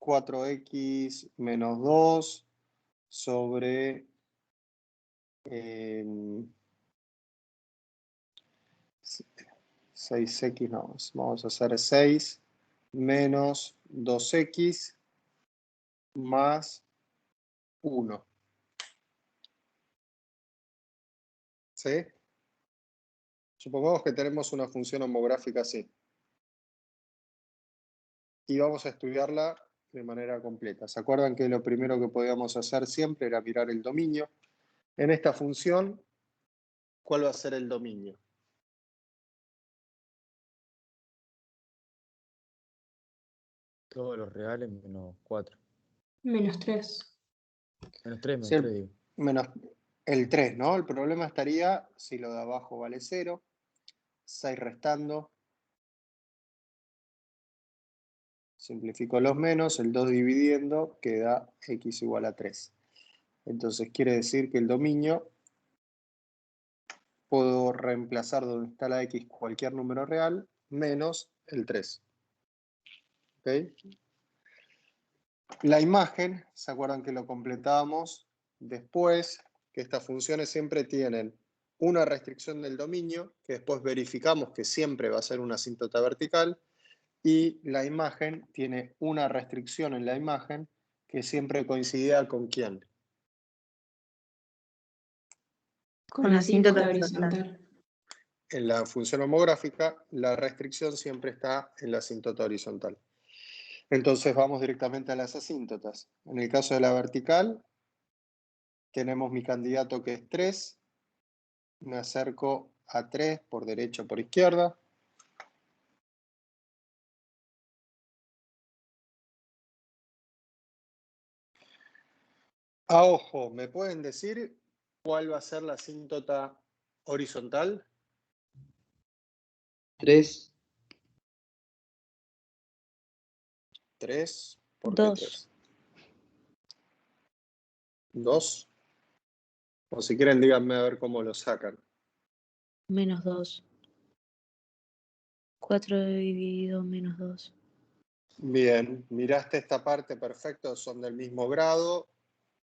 4x menos 2 sobre 6x, no, vamos a hacer 6 menos 2x más 1. ¿Sí? Supongamos que tenemos una función homográfica así. Y vamos a estudiarla de manera completa. ¿Se acuerdan que lo primero que podíamos hacer siempre era mirar el dominio? En esta función, ¿cuál va a ser el dominio? Todos los reales menos 4. Menos 3. Menos 3, menos Sí, 3, digo. menos el 3, ¿no? El problema estaría si lo de abajo vale 0, 6 restando. Simplifico los menos, el 2 dividiendo, queda x igual a 3. Entonces quiere decir que el dominio, puedo reemplazar donde está la x cualquier número real, menos el 3. ¿Ok? La imagen, ¿se acuerdan que lo completábamos después? Que estas funciones siempre tienen una restricción del dominio, que después verificamos que siempre va a ser una asíntota vertical, y la imagen tiene una restricción en la imagen que siempre coincidía con ¿quién? Con asíntota horizontal. horizontal. En la función homográfica, la restricción siempre está en la asíntota horizontal. Entonces vamos directamente a las asíntotas. En el caso de la vertical, tenemos mi candidato que es 3. Me acerco a 3 por derecha o por izquierda. A ojo, ¿me pueden decir cuál va a ser la asíntota horizontal? 3. 3. ¿Por qué 2. 3? 2. O si quieren, díganme a ver cómo lo sacan. Menos 2. 4 dividido menos 2. Bien, miraste esta parte, perfecto, son del mismo grado,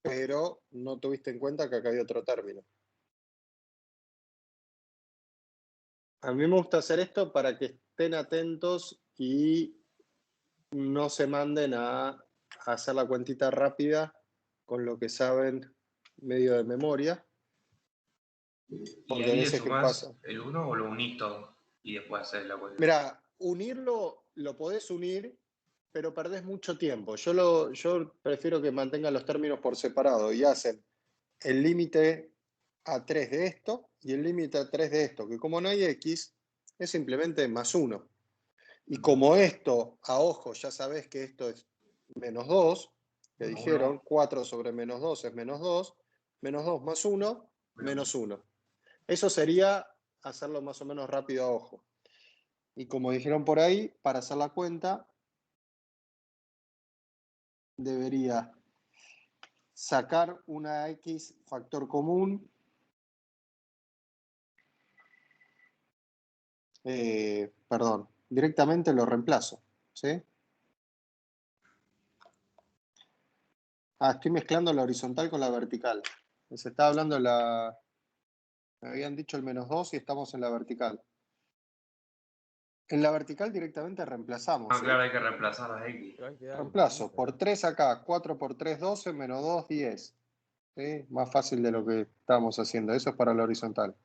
pero no tuviste en cuenta que acá hay otro término. A mí me gusta hacer esto para que estén atentos y no se manden a hacer la cuentita rápida con lo que saben medio de memoria. ¿Y Porque ahí a le veces que sumás pasa. el 1 o lo unís todo y después haces la cuenta? Mira, unirlo lo podés unir, pero perdés mucho tiempo. Yo prefiero que mantengan los términos por separado y hacen el límite a 3 de esto y el límite a 3 de esto, que como no hay x, es simplemente más 1. Y como esto, a ojo, ya sabés que esto es menos 2, que Menos dijeron, 1. 4 sobre menos 2 es menos 2 más 1, menos 1. Eso sería hacerlo más o menos rápido a ojo. Y como dijeron por ahí, para hacer la cuenta, debería sacar una x factor común perdón, directamente lo reemplazo, ¿sí? Estoy mezclando la horizontal con la vertical. Se está hablando me habían dicho el -2 y estamos en la vertical. En la vertical directamente reemplazamos. Ah, claro, hay que reemplazar las X. Pero hay que dar Reemplazo infinito, por ¿no? 3 acá, 4 por 3, 12, menos 2, 10. ¿Sí? Más fácil de lo que estamos haciendo. Eso es para la horizontal.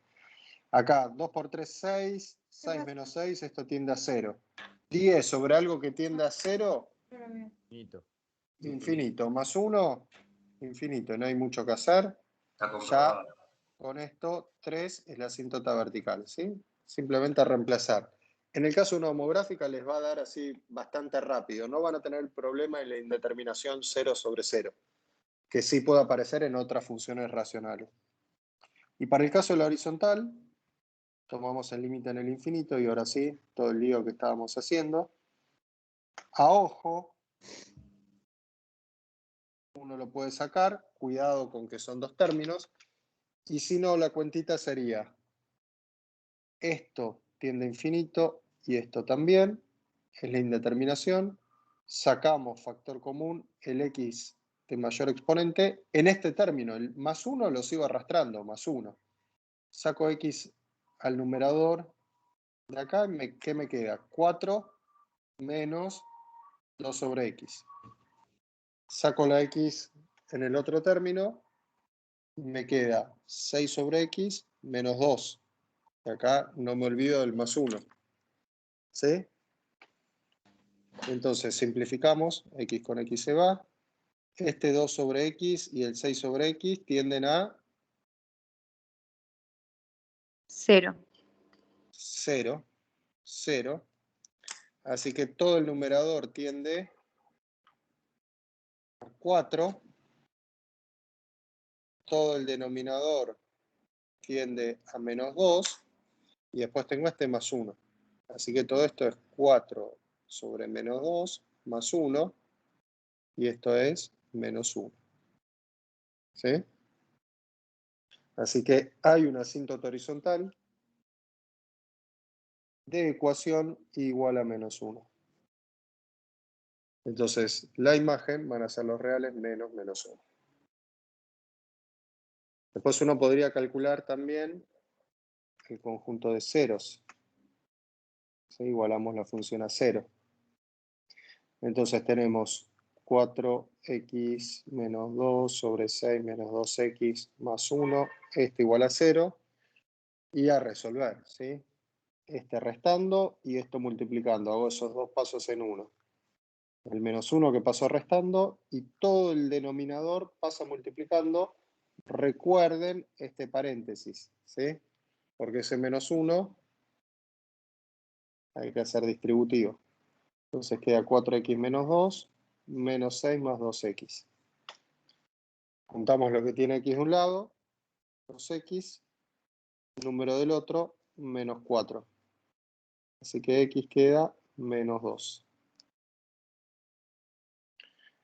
Acá, 2 por 3, 6. 6 menos 6, esto tiende a 0. 10 sobre algo que tiende a 0, Infinito. infinito. Más 1, infinito. No hay mucho que hacer. Está Ya comprobado. con esto, 3 es la asíntota vertical. ¿Sí? Simplemente reemplazar. En el caso de una homográfica les va a dar así bastante rápido. No van a tener el problema de la indeterminación 0 sobre 0, que sí puede aparecer en otras funciones racionales. Y para el caso de la horizontal, tomamos el límite en el infinito y ahora sí, todo el lío que estábamos haciendo. A ojo, uno lo puede sacar, cuidado con que son dos términos, y si no, la cuentita sería esto tiende a infinito y esto también, es la indeterminación, sacamos factor común, el x de mayor exponente, en este término, el más 1 lo sigo arrastrando, más 1. Saco x al numerador de acá, ¿qué me queda? 4 menos 2 sobre x. Saco la x en el otro término, me queda 6 sobre x menos 2. Y acá no me olvido del más 1. ¿Sí? Entonces simplificamos, x con x se va. Este 2 sobre x y el 6 sobre x tienden a 0. 0. 0. Así que todo el numerador tiende a 4. Todo el denominador tiende a menos 2. Y después tengo este más 1. Así que todo esto es 4 sobre menos 2 más 1. Y esto es menos 1. ¿Sí? Así que hay una asíntota horizontal de ecuación igual a menos 1. Entonces, la imagen van a ser los reales menos menos 1. Después uno podría calcular también el conjunto de ceros. ¿Sí? Igualamos la función a 0. Entonces tenemos 4x menos 2 sobre 6 menos 2x más 1. Esto igual a 0. Y a resolver, ¿sí? Este restando y esto multiplicando. Hago esos dos pasos en uno. El menos 1 que pasó restando y todo el denominador pasa multiplicando. Recuerden este paréntesis, ¿sí? Porque ese menos 1 hay que hacer distributivo. Entonces queda 4x menos 2 menos 6 más 2x. Juntamos lo que tiene x de un lado, 2x, número del otro, menos 4. Así que x queda menos 2.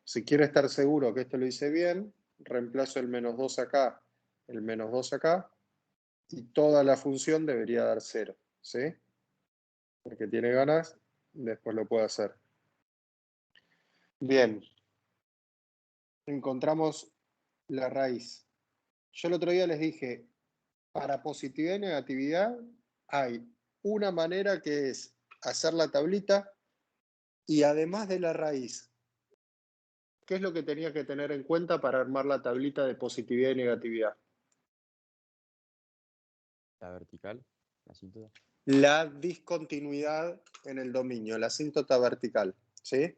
Si quiero estar seguro que esto lo hice bien, reemplazo el menos 2 acá, el menos 2 acá, y toda la función debería dar 0, ¿sí? Porque tiene ganas, después lo puede hacer. Bien. Encontramos la raíz. Yo el otro día les dije, para positividad y negatividad hay una manera que es hacer la tablita y además de la raíz, ¿qué es lo que tenía que tener en cuenta para armar la tablita de positividad y negatividad? La vertical, la asíntota. La discontinuidad en el dominio, la asíntota vertical, ¿sí?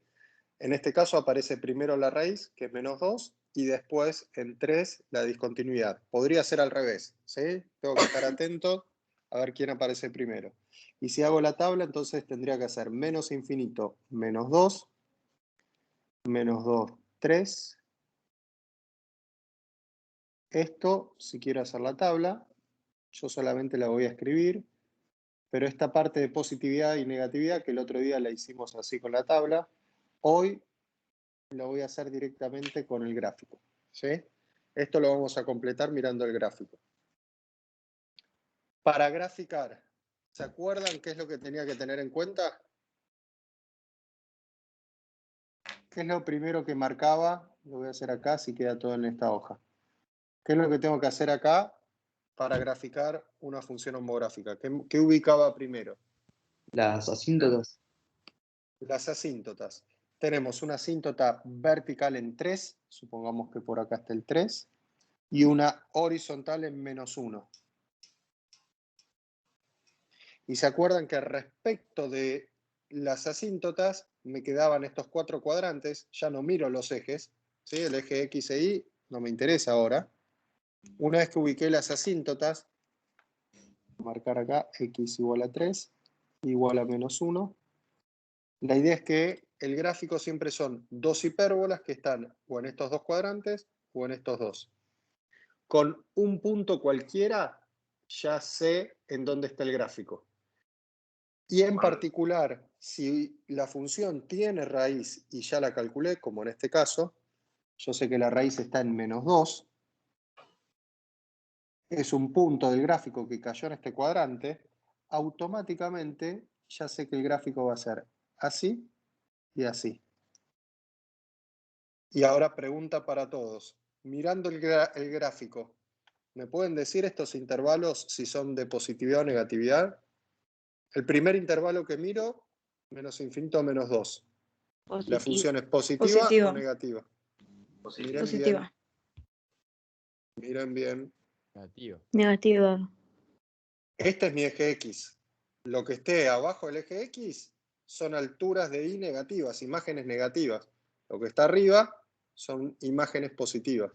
En este caso aparece primero la raíz, que es menos 2, y después en 3 la discontinuidad. Podría ser al revés, ¿sí? Tengo que estar atento a ver quién aparece primero. Y si hago la tabla, entonces tendría que hacer menos infinito, menos 2, menos 2, 3. Esto, si quiero hacer la tabla, yo solamente la voy a escribir, pero esta parte de positividad y negatividad, que el otro día la hicimos así con la tabla, hoy lo voy a hacer directamente con el gráfico, ¿sí? Esto lo vamos a completar mirando el gráfico. Para graficar ¿Se acuerdan qué es lo que tenía que tener en cuenta? ¿Qué es lo primero que marcaba? Lo voy a hacer acá, si queda todo en esta hoja. ¿Qué es lo que tengo que hacer acá para graficar una función homográfica? ¿Qué ubicaba primero? Las asíntotas. Las asíntotas. Tenemos una asíntota vertical en 3, supongamos que por acá está el 3, y una horizontal en -1. Y se acuerdan que respecto de las asíntotas me quedaban estos 4 cuadrantes, ya no miro los ejes, ¿sí? El eje X e Y no me interesa ahora. Una vez que ubiqué las asíntotas, marcar acá X igual a 3, igual a -1. La idea es que el gráfico siempre son dos hipérbolas que están o en estos dos cuadrantes o en estos dos. Con un punto cualquiera ya sé en dónde está el gráfico. Y en particular, si la función tiene raíz y ya la calculé, como en este caso, yo sé que la raíz está en -2, es un punto del gráfico que cayó en este cuadrante, automáticamente ya sé que el gráfico va a ser así y así. Y ahora pregunta para todos. Mirando el gráfico, ¿me pueden decir estos intervalos si son de positividad o negatividad? El primer intervalo que miro, menos infinito o -2. ¿La función es positiva o negativa? Miren bien. Miren bien. Negativo. Negativa. Este es mi eje X. Lo que esté abajo del eje X son alturas de Y negativas, imágenes negativas. Lo que está arriba son imágenes positivas.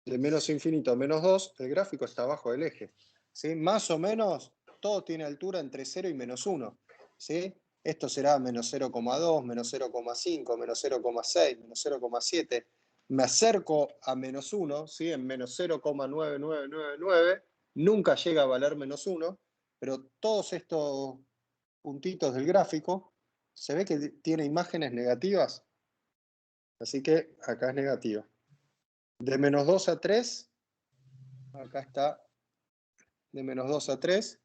De menos infinito a -2, el gráfico está abajo del eje. ¿Sí? Más o menos, todo tiene altura entre 0 y -1. ¿Sí? Esto será menos 0,2, menos 0,5, menos 0,6, menos 0,7. Me acerco a -1, ¿sí? En menos 0,9999. Nunca llega a valer -1, pero todos estos puntitos del gráfico se ve que tiene imágenes negativas. Así que acá es negativa. De -2 a 3, acá está, de -2 a 3,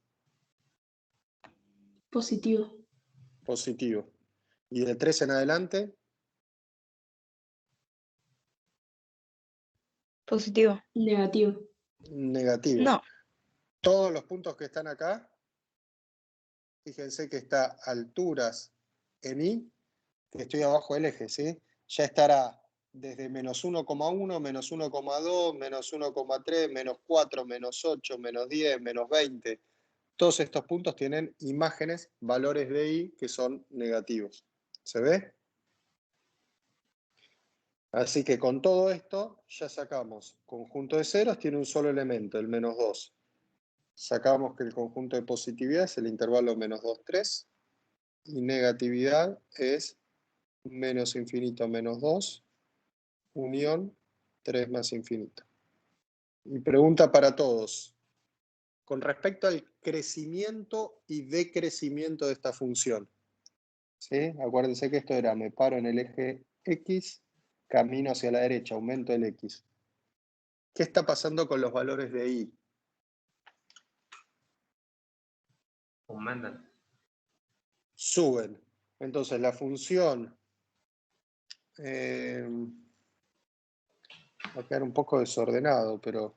Positivo. positivo. Y de 3 en adelante, Positivo. Negativo. negativo. No. Todos los puntos que están acá, fíjense que está alturas en Y, que estoy abajo del eje, ¿sí? Ya estará desde -1,1, -1,2, -1,3, -4, -8, -10, -20. Todos estos puntos tienen imágenes, valores de Y que son negativos. ¿Se ve? Así que con todo esto ya sacamos conjunto de ceros, tiene un solo elemento, el -2. Sacamos que el conjunto de positividad es el intervalo -2, 3 y negatividad es menos infinito menos 2, unión 3 más infinito. Y pregunta para todos. Con respecto al crecimiento y decrecimiento de esta función. ¿Sí? Acuérdense que esto era, me paro en el eje X, camino hacia la derecha, aumento el X. ¿Qué está pasando con los valores de Y? Aumentan. Suben. Entonces la función va a quedar un poco desordenado, pero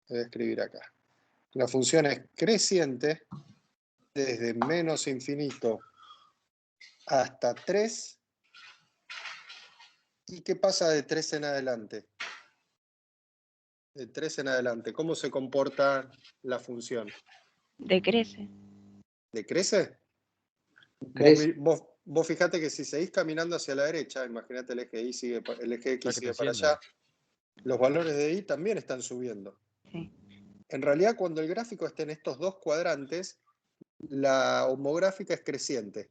voy a escribir acá. La función es creciente desde menos infinito hasta 3. ¿Y qué pasa de 3 en adelante? De 3 en adelante, ¿cómo se comporta la función? Decrece. ¿Decrece? Crece. Vos fijate que si seguís caminando hacia la derecha, imagínate el eje Y el eje X sigue para allá, los valores de Y también están subiendo. Sí. En realidad, cuando el gráfico esté en estos dos cuadrantes, la homográfica es creciente.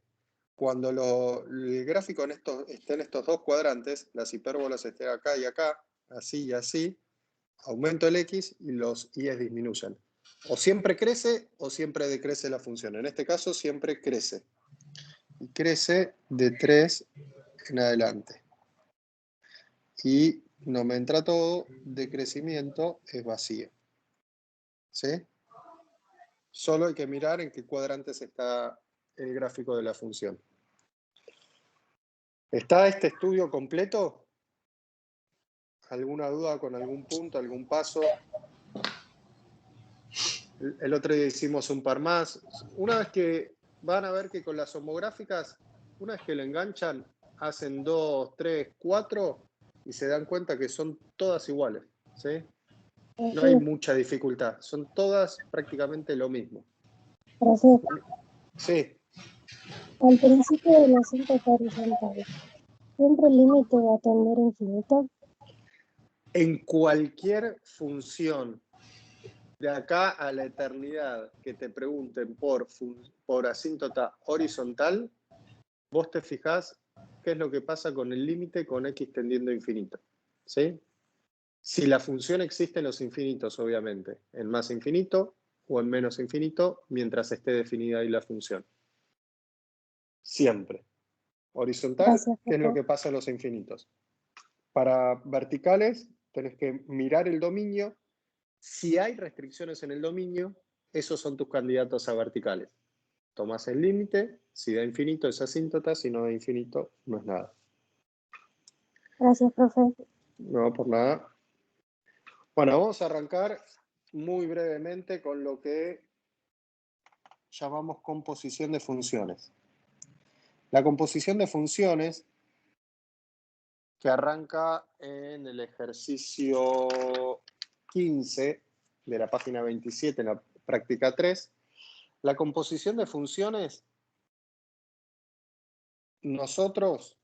Cuando el gráfico esté en estos dos cuadrantes, las hipérbolas estén acá y acá, así y así, aumento el X y los Y disminuyen. O siempre crece o siempre decrece la función. En este caso, siempre crece. Y crece de 3 en adelante. Y no me entra todo, de crecimiento es vacío. ¿Sí? Solo hay que mirar en qué cuadrantes está el gráfico de la función. ¿Está este estudio completo? ¿Alguna duda con algún punto, algún paso? El otro día hicimos un par más. Una vez que van a ver que con las homográficas, una vez que lo enganchan, hacen 2, 3, 4 y se dan cuenta que son todas iguales, ¿sí? No hay mucha dificultad, son todas prácticamente lo mismo. Profe, Sí, al principio de la asíntota horizontal, ¿siempre el límite va a tender a infinito? en cualquier función de acá a la eternidad que te pregunten por asíntota horizontal, vos te fijás qué es lo que pasa con el límite con x tendiendo a infinito, ¿sí? Si la función existe en los infinitos, obviamente, en más infinito o en menos infinito, mientras esté definida ahí la función. Siempre. Horizontal, Gracias, ¿qué es lo profe. que pasa en los infinitos? Para verticales, tenés que mirar el dominio. Si hay restricciones en el dominio, esos son tus candidatos a verticales. Tomás el límite, si da infinito es asíntota, si no da infinito no es nada. Gracias, profe. No, por nada. Bueno, vamos a arrancar muy brevemente con lo que llamamos composición de funciones. La composición de funciones, que arranca en el ejercicio 15 de la página 27 en la práctica 3, la composición de funciones, nosotros,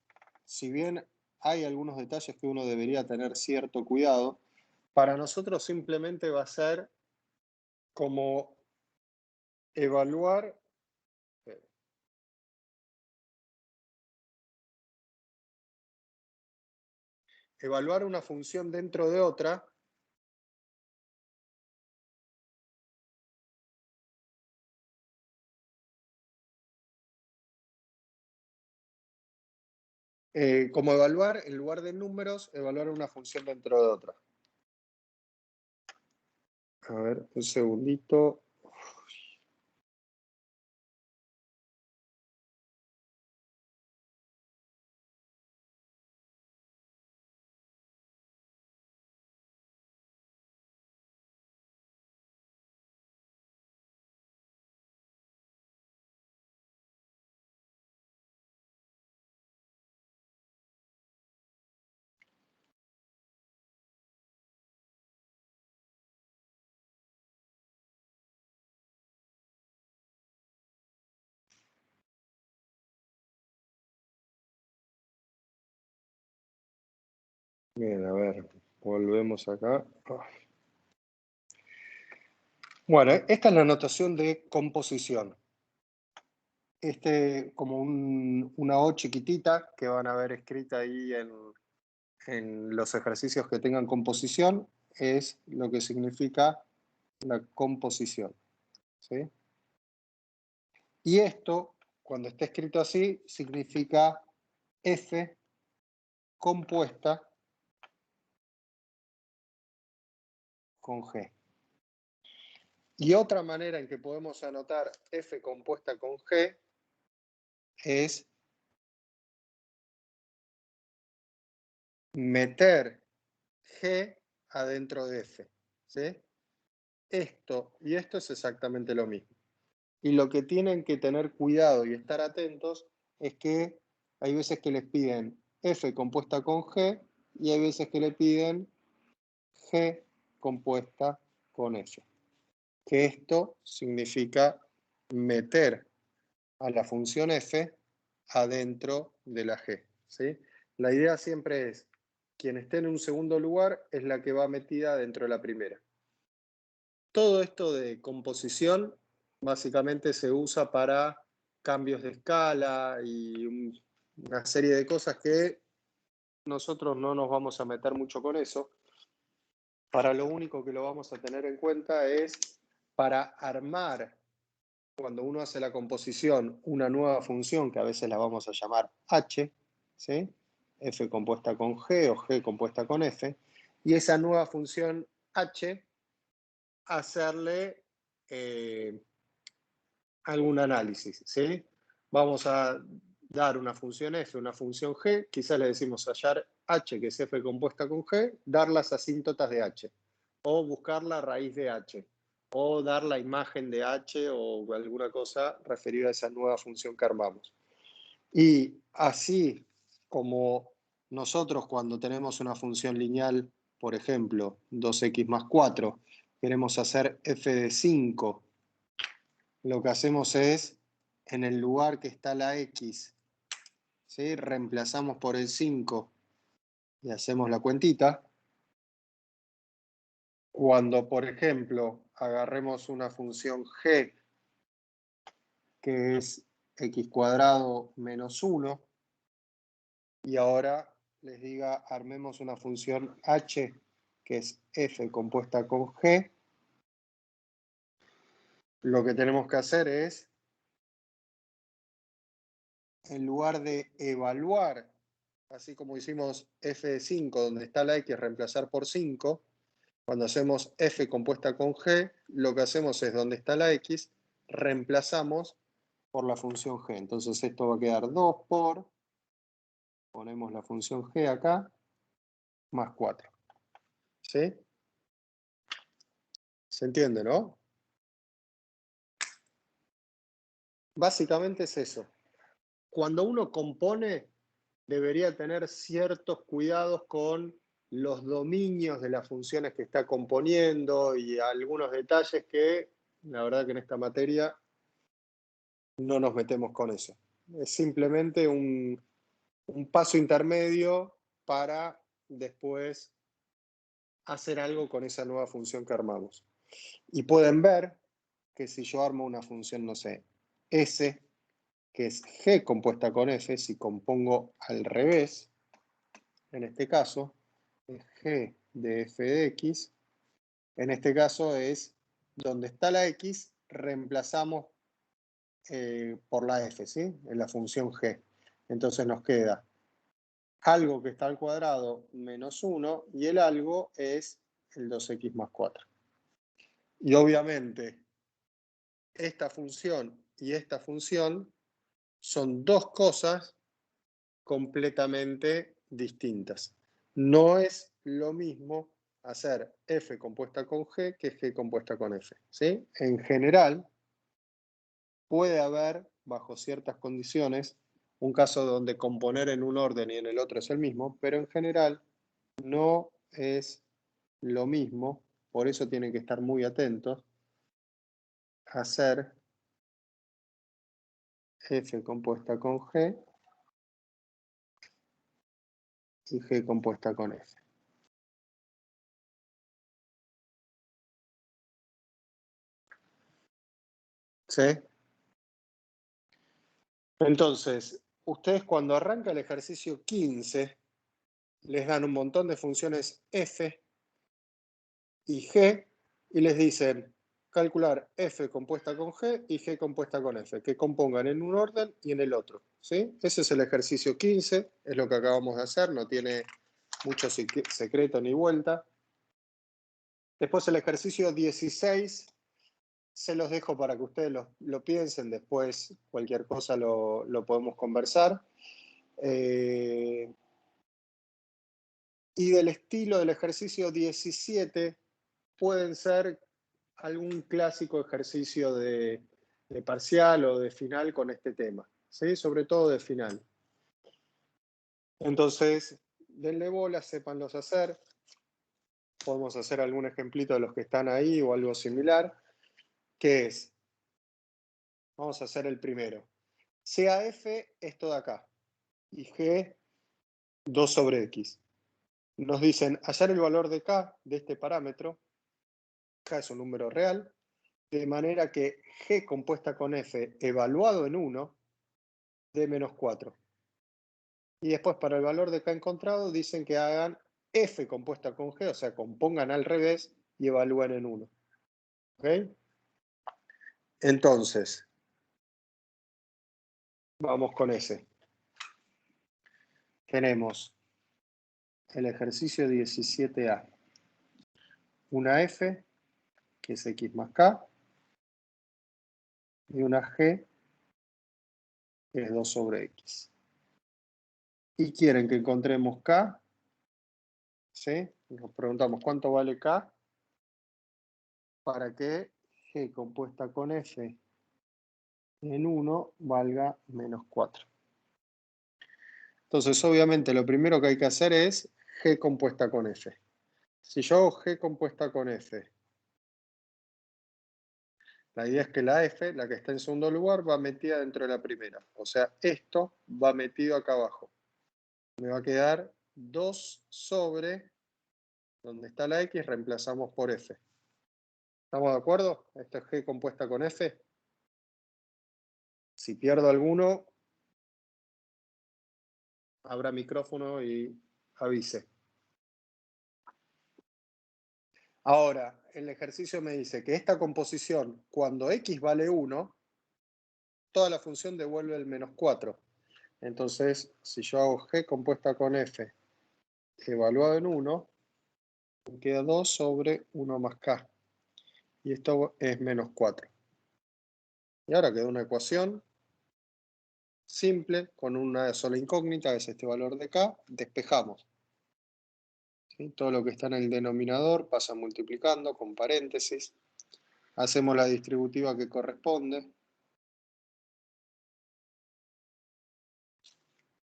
si bien hay algunos detalles que uno debería tener cierto cuidado, para nosotros simplemente va a ser como evaluar una función dentro de otra como evaluar, en lugar de números, evaluar una función dentro de otra. A ver, un segundito. Bien, a ver, volvemos acá. Bueno, esta es la notación de composición. Como una O chiquitita que van a ver escrita ahí en los ejercicios que tengan composición, es lo que significa la composición, ¿sí? Y esto, cuando está escrito así, significa F compuesta con G. Y otra manera en que podemos anotar F compuesta con G es meter G adentro de F, ¿sí? Esto y esto es exactamente lo mismo. Y lo que tienen que tener cuidado y estar atentos es que hay veces que les piden F compuesta con G y hay veces que le piden G compuesta con F. Que esto significa meter a la función F adentro de la G, ¿sí? La idea siempre es, quien esté en un segundo lugar es la que va metida dentro de la primera. Todo esto de composición básicamente se usa para cambios de escala y una serie de cosas que nosotros no nos vamos a meter mucho con eso. Para lo único que lo vamos a tener en cuenta es para armar, cuando uno hace la composición, una nueva función que a veces la vamos a llamar H, ¿sí? F compuesta con G o G compuesta con F, y esa nueva función H hacerle algún análisis, ¿sí? Vamos a dar una función f, una función g, quizás le decimos hallar h, que es f compuesta con g, dar las asíntotas de h, o buscar la raíz de h, o dar la imagen de h o alguna cosa referida a esa nueva función que armamos. Y así como nosotros cuando tenemos una función lineal, por ejemplo, 2x más 4, queremos hacer f de 5, lo que hacemos es, en el lugar que está la x, ¿sí? Reemplazamos por el 5 y hacemos la cuentita. Cuando, por ejemplo, agarremos una función g, que es x cuadrado menos 1, y ahora les diga, armemos una función h, que es f compuesta con g, lo que tenemos que hacer es, en lugar de evaluar, así como hicimos f de 5, donde está la x, reemplazar por 5, cuando hacemos f compuesta con g, lo que hacemos es, donde está la x, reemplazamos por la función g. Entonces esto va a quedar 2 por, ponemos la función g acá, más 4. ¿Sí? ¿Se entiende, no? Básicamente es eso. Cuando uno compone, debería tener ciertos cuidados con los dominios de las funciones que está componiendo y algunos detalles que, la verdad que en esta materia, no nos metemos con eso. Es simplemente un paso intermedio para después hacer algo con esa nueva función que armamos. Y pueden ver que si yo armo una función, no sé, S, que es G compuesta con F, si compongo al revés, en este caso, es G de F de X, en este caso es donde está la X, reemplazamos por la F, ¿sí? En la función G. Entonces nos queda algo que está al cuadrado menos 1 y el algo es el 2x más 4. Y obviamente esta función y esta función son dos cosas completamente distintas. No es lo mismo hacer f compuesta con g que g compuesta con f, ¿sí? En general, puede haber, bajo ciertas condiciones, un caso donde componer en un orden y en el otro es el mismo, pero en general no es lo mismo, por eso tienen que estar muy atentos a hacer f compuesta con g y g compuesta con f. ¿Sí? Entonces, ustedes cuando arranca el ejercicio 15, les dan un montón de funciones f y g y les dicen calcular f compuesta con g y g compuesta con f, que compongan en un orden y en el otro, ¿sí? Ese es el ejercicio 15, es lo que acabamos de hacer, no tiene mucho secreto ni vuelta. Después el ejercicio 16, se los dejo para que ustedes lo piensen, después cualquier cosa lo podemos conversar. Y del estilo del ejercicio 17 pueden ser algún clásico ejercicio de parcial o de final con este tema, ¿sí? Sobre todo de final. Entonces, denle bola, sépanlos hacer. Podemos hacer algún ejemplito de los que están ahí o algo similar. ¿Qué es? Vamos a hacer el primero. Sea f esto de acá y g 2 sobre x. Nos dicen hallar el valor de k de este parámetro. K es un número real, de manera que g compuesta con f evaluado en 1 de menos 4. Y después para el valor de k encontrado dicen que hagan f compuesta con g, o sea, compongan al revés y evalúen en 1. ¿Ok? Entonces, vamos con ese. Tenemos el ejercicio 17a. Una f, que es x más k, y una G que es 2 sobre X. Y quieren que encontremos K, ¿sí? Nos preguntamos cuánto vale K para que G compuesta con F en 1 valga menos 4. Entonces, obviamente, lo primero que hay que hacer es G compuesta con F. Si yo hago G compuesta con F, la idea es que la F, la que está en segundo lugar, va metida dentro de la primera. O sea, esto va metido acá abajo. Me va a quedar 2 sobre, donde está la X, reemplazamos por F. ¿Estamos de acuerdo? Esto es G compuesta con F. Si pierdo alguno, abra micrófono y avise. Ahora, el ejercicio me dice que esta composición, cuando X vale 1, toda la función devuelve el menos 4. Entonces, si yo hago G compuesta con F evaluado en 1, me queda 2 sobre 1 más K. Y esto es menos 4. Y ahora queda una ecuación simple con una sola incógnita, que es este valor de K. Despejamos. ¿Sí? Todo lo que está en el denominador pasa multiplicando con paréntesis. Hacemos la distributiva que corresponde.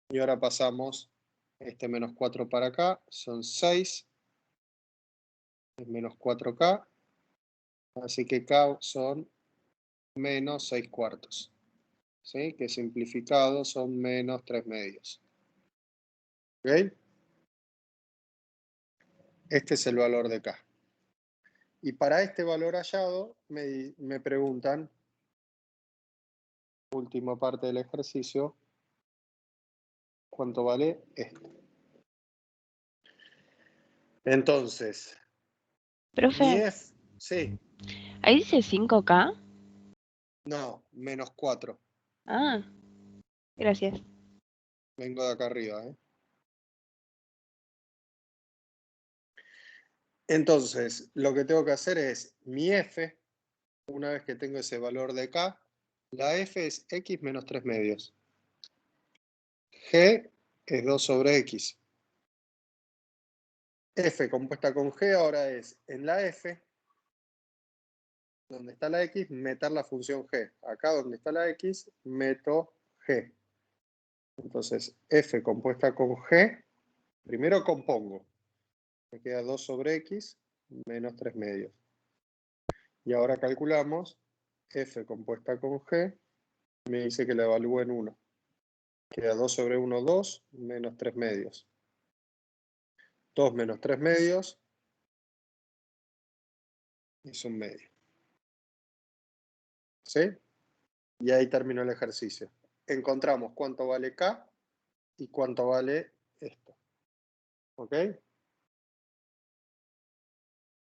Y ahora pasamos este menos 4 para acá. Son 6. Es menos 4K. Así que K son menos 6 cuartos. ¿Sí? Que simplificado son menos 3 medios. ¿Ok? Este es el valor de K. Y para este valor hallado me preguntan, última parte del ejercicio, ¿cuánto vale esto? Entonces, mi Profe, F, sí, ahí dice 5K. no, menos 4. Ah, gracias. Vengo de acá arriba, ¿eh? Entonces, lo que tengo que hacer es mi F, una vez que tengo ese valor de K, la F es X menos 3 medios. G es 2 sobre X. F compuesta con G ahora es en la F, donde está la X, meter la función G. Acá donde está la X, meto G. Entonces, F compuesta con G, primero compongo. Me queda 2 sobre X menos 3 medios. Y ahora calculamos F compuesta con G, me dice que la evalúo en 1. Queda 2 sobre 1, 2, menos 3 medios. 2 menos 3 medios es un medio. ¿Sí? Y ahí terminó el ejercicio. Encontramos cuánto vale K y cuánto vale esto. ¿Ok?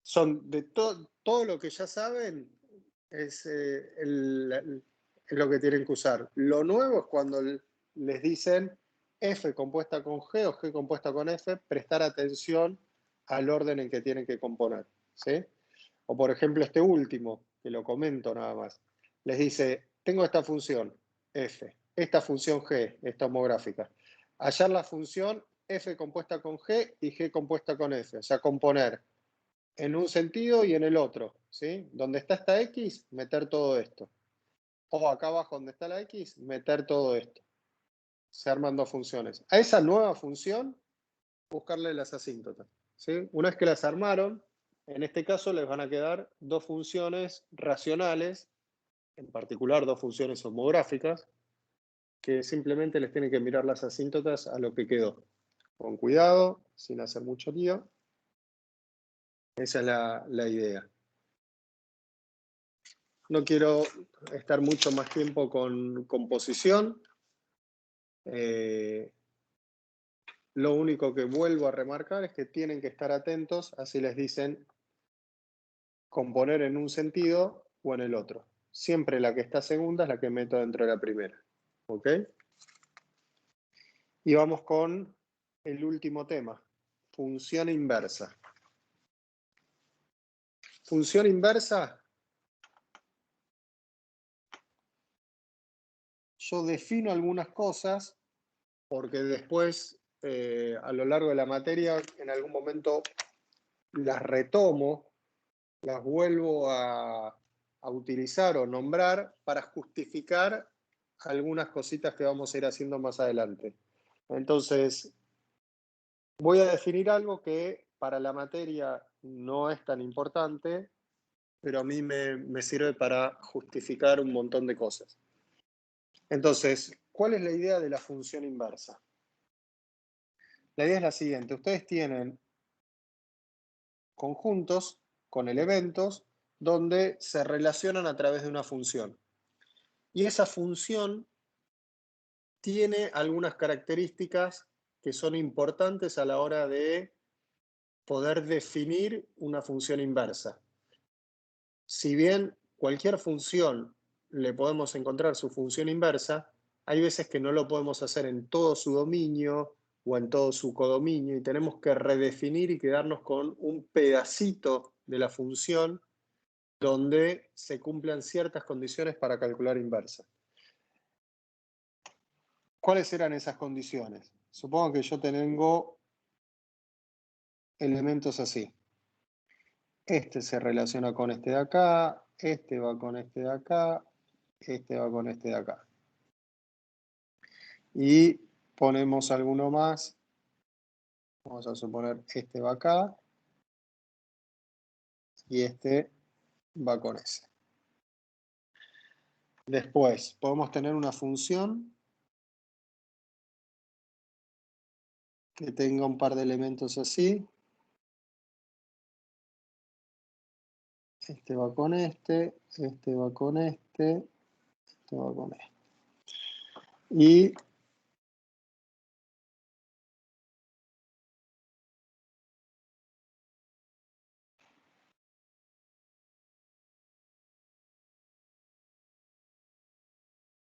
Son de todo lo que ya saben, es lo que tienen que usar. Lo nuevo es cuando les dicen F compuesta con G o G compuesta con F, prestar atención al orden en que tienen que componer. ¿Sí? O por ejemplo este último, que lo comento nada más. Les dice, tengo esta función F, esta función G, esta homográfica. Hallar la función F compuesta con G y G compuesta con F. O sea, componer en un sentido y en el otro. ¿Sí? Donde está esta X, meter todo esto. O acá abajo donde está la X, meter todo esto. Se arman dos funciones. A esa nueva función, buscarle las asíntotas. ¿Sí? Una vez que las armaron, en este caso les van a quedar dos funciones racionales, en particular dos funciones homográficas, que simplemente les tienen que mirar las asíntotas a lo que quedó. Con cuidado, sin hacer mucho lío. Esa es la idea. No quiero estar mucho más tiempo con composición. Lo único que vuelvo a remarcar es que tienen que estar atentos, así les dicen componer en un sentido o en el otro. Siempre la que está segunda es la que meto dentro de la primera. ¿Ok? Y vamos con el último tema, función inversa. Función inversa yo defino algunas cosas porque después, a lo largo de la materia, en algún momento las retomo, las vuelvo a utilizar o nombrar para justificar algunas cositas que vamos a ir haciendo más adelante. Entonces, voy a definir algo que para la materia no es tan importante, pero a mí me sirve para justificar un montón de cosas. Entonces, ¿cuál es la idea de la función inversa? La idea es la siguiente. Ustedes tienen conjuntos con elementos donde se relacionan a través de una función. Y esa función tiene algunas características que son importantes a la hora de poder definir una función inversa. Si bien cualquier función le podemos encontrar su función inversa, hay veces que no lo podemos hacer en todo su dominio o en todo su codominio y tenemos que redefinir y quedarnos con un pedacito de la función donde se cumplan ciertas condiciones para calcular inversa. ¿Cuáles eran esas condiciones? Supongo que yo tengo elementos así. Este se relaciona con este de acá, este va con este de acá, este va con este de acá. Y ponemos alguno más. Vamos a suponer este va acá y este va con ese. Después podemos tener una función que tenga un par de elementos así. Este va con este va con este va con este. Y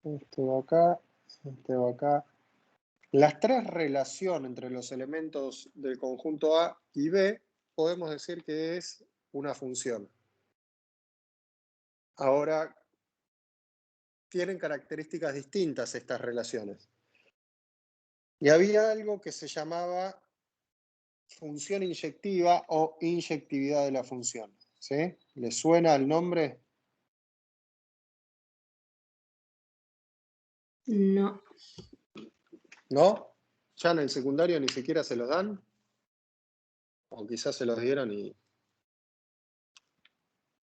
este va acá, este va acá. Las tres relaciones entre los elementos del conjunto A y B podemos decir que es una función. Ahora, tienen características distintas estas relaciones. Y había algo que se llamaba función inyectiva o inyectividad de la función. ¿Sí? ¿Les suena el nombre? No. ¿No? ¿Ya en el secundario ni siquiera se los dan? O quizás se los dieron y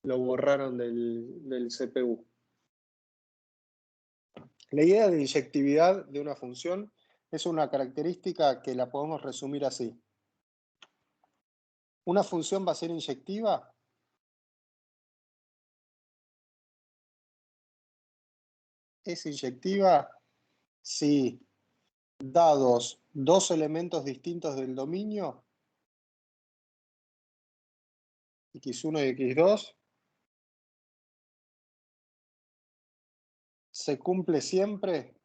lo borraron del CPU. La idea de inyectividad de una función es una característica que la podemos resumir así. ¿Una función va a ser inyectiva? ¿Es inyectiva? Si dados dos elementos distintos del dominio, x1 y x2, se cumple siempre.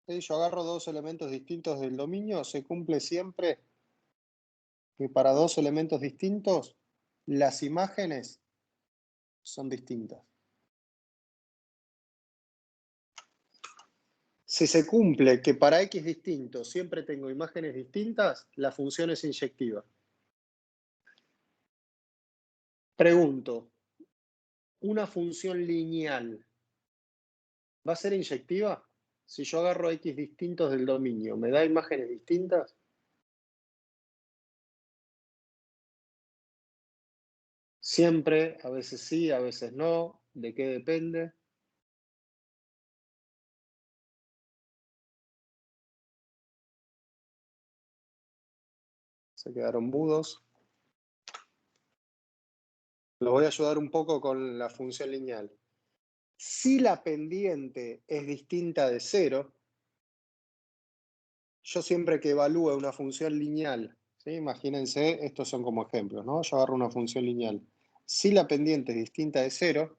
Yo agarro dos elementos distintos del dominio, se cumple siempre que para dos elementos distintos las imágenes son distintas. Si se cumple que para x distintos siempre tengo imágenes distintas, la función es inyectiva. Pregunto, ¿una función lineal va a ser inyectiva? Si yo agarro x distintos del dominio, ¿me da imágenes distintas? Siempre, a veces sí, a veces no. ¿De qué depende? Se quedaron mudos. Los voy a ayudar un poco con la función lineal. Si la pendiente es distinta de 0, yo siempre que evalúe una función lineal, ¿sí? Imagínense, estos son como ejemplos, ¿no? Yo agarro una función lineal. Si la pendiente es distinta de 0,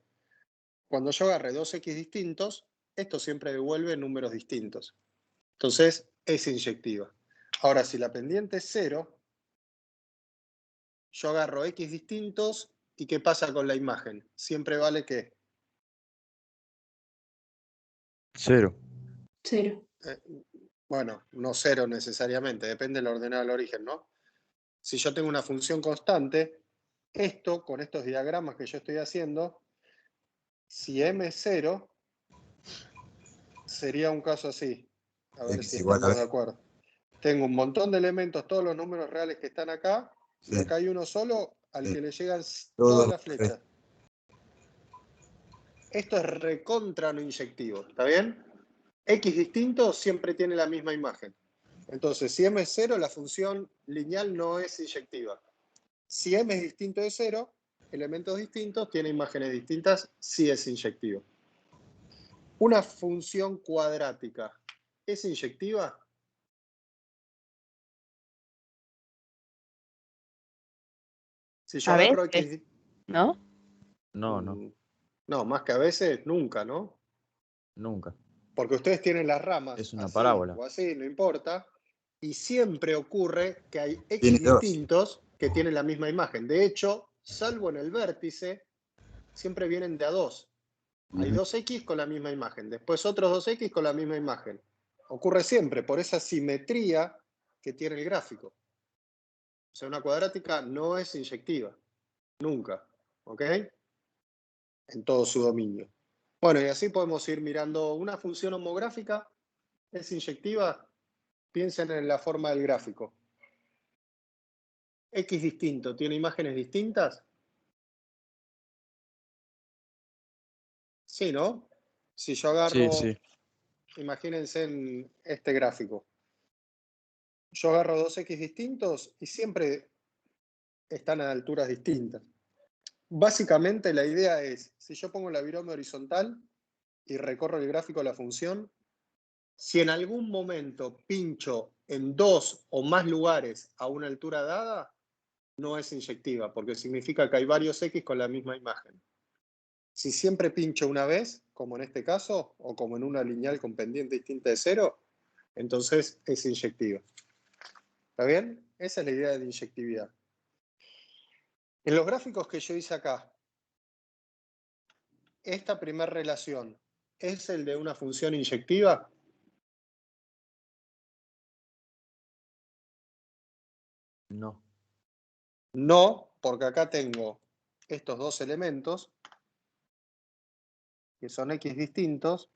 cuando yo agarre dos x distintos, esto siempre devuelve números distintos. Entonces, es inyectiva. Ahora, si la pendiente es 0, yo agarro x distintos y ¿qué pasa con la imagen? Siempre vale ¿qué? 0. 0. Bueno, no 0 necesariamente, depende del ordenado del origen, ¿no? Si yo tengo una función constante, esto, con estos diagramas que yo estoy haciendo, si m es 0, sería un caso así. A ver X si igual a estamos de B. acuerdo. Tengo un montón de elementos, todos los números reales que están acá, y Sí. acá hay uno solo al Sí. que le llegan Todo todas las flechas. Esto es recontra no inyectivo, ¿está bien? X distinto siempre tiene la misma imagen. Entonces, si m es 0, la función lineal no es inyectiva. Si m es distinto de 0, elementos distintos, tiene imágenes distintas, sí es inyectivo. Una función cuadrática, ¿es inyectiva? Si yo A agarro veces, X... ¿no? No, No, más que a veces, nunca, ¿no? nunca. Porque ustedes tienen las ramas Es una así parábola. o así, no importa. Y siempre ocurre que hay X Tiene dos. distintos que tienen la misma imagen. De hecho, salvo en el vértice, siempre vienen de a dos. Hay Ujú. 2X con la misma imagen. Después otros 2X con la misma imagen. Ocurre siempre por esa simetría que tiene el gráfico. O sea, una cuadrática no es inyectiva. Nunca. ¿Ok? En todo su dominio. Bueno, y así podemos ir mirando una función homográfica. ¿Es inyectiva? Piensen en la forma del gráfico. X distinto, ¿tiene imágenes distintas? Sí, ¿no? Si yo agarro, Sí. imagínense en este gráfico. Yo agarro dos X distintos y siempre están a alturas distintas. Básicamente la idea es, si yo pongo la virome horizontal y recorro el gráfico de la función, si en algún momento pincho en dos o más lugares a una altura dada, no es inyectiva, porque significa que hay varios X con la misma imagen. Si siempre pincho una vez, como en este caso, o como en una lineal con pendiente distinta de 0, entonces es inyectiva. ¿Está bien? Esa es la idea de inyectividad. En los gráficos que yo hice acá, esta primera relación, ¿es el de una función inyectiva? No. No, porque acá tengo estos dos elementos, que son X distintos,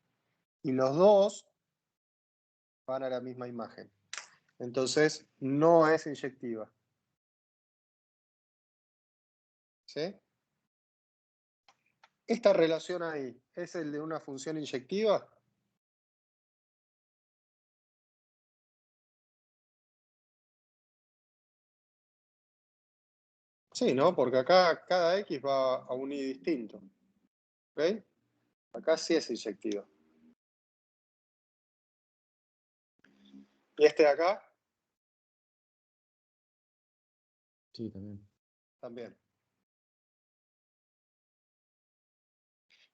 y los dos van a la misma imagen. Entonces, no es inyectiva. ¿Sí? Esta relación ahí, ¿es el de una función inyectiva? Sí, ¿no? Porque acá cada X va a un Y distinto. ¿Ok? Acá sí es inyectiva. ¿Y este de acá? Sí, también. También.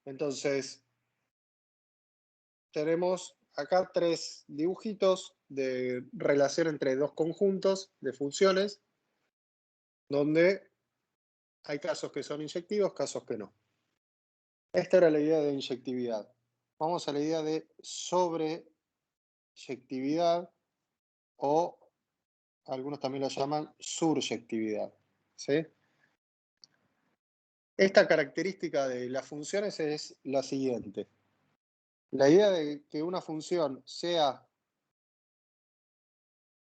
Entonces, tenemos acá tres dibujitos de relación entre dos conjuntos de funciones, donde hay casos que son inyectivos, casos que no. Esta era la idea de inyectividad. Vamos a la idea de sobreyectividad, o algunos también la llaman suryectividad. ¿Sí? Esta característica de las funciones es la siguiente. La idea de que una función sea,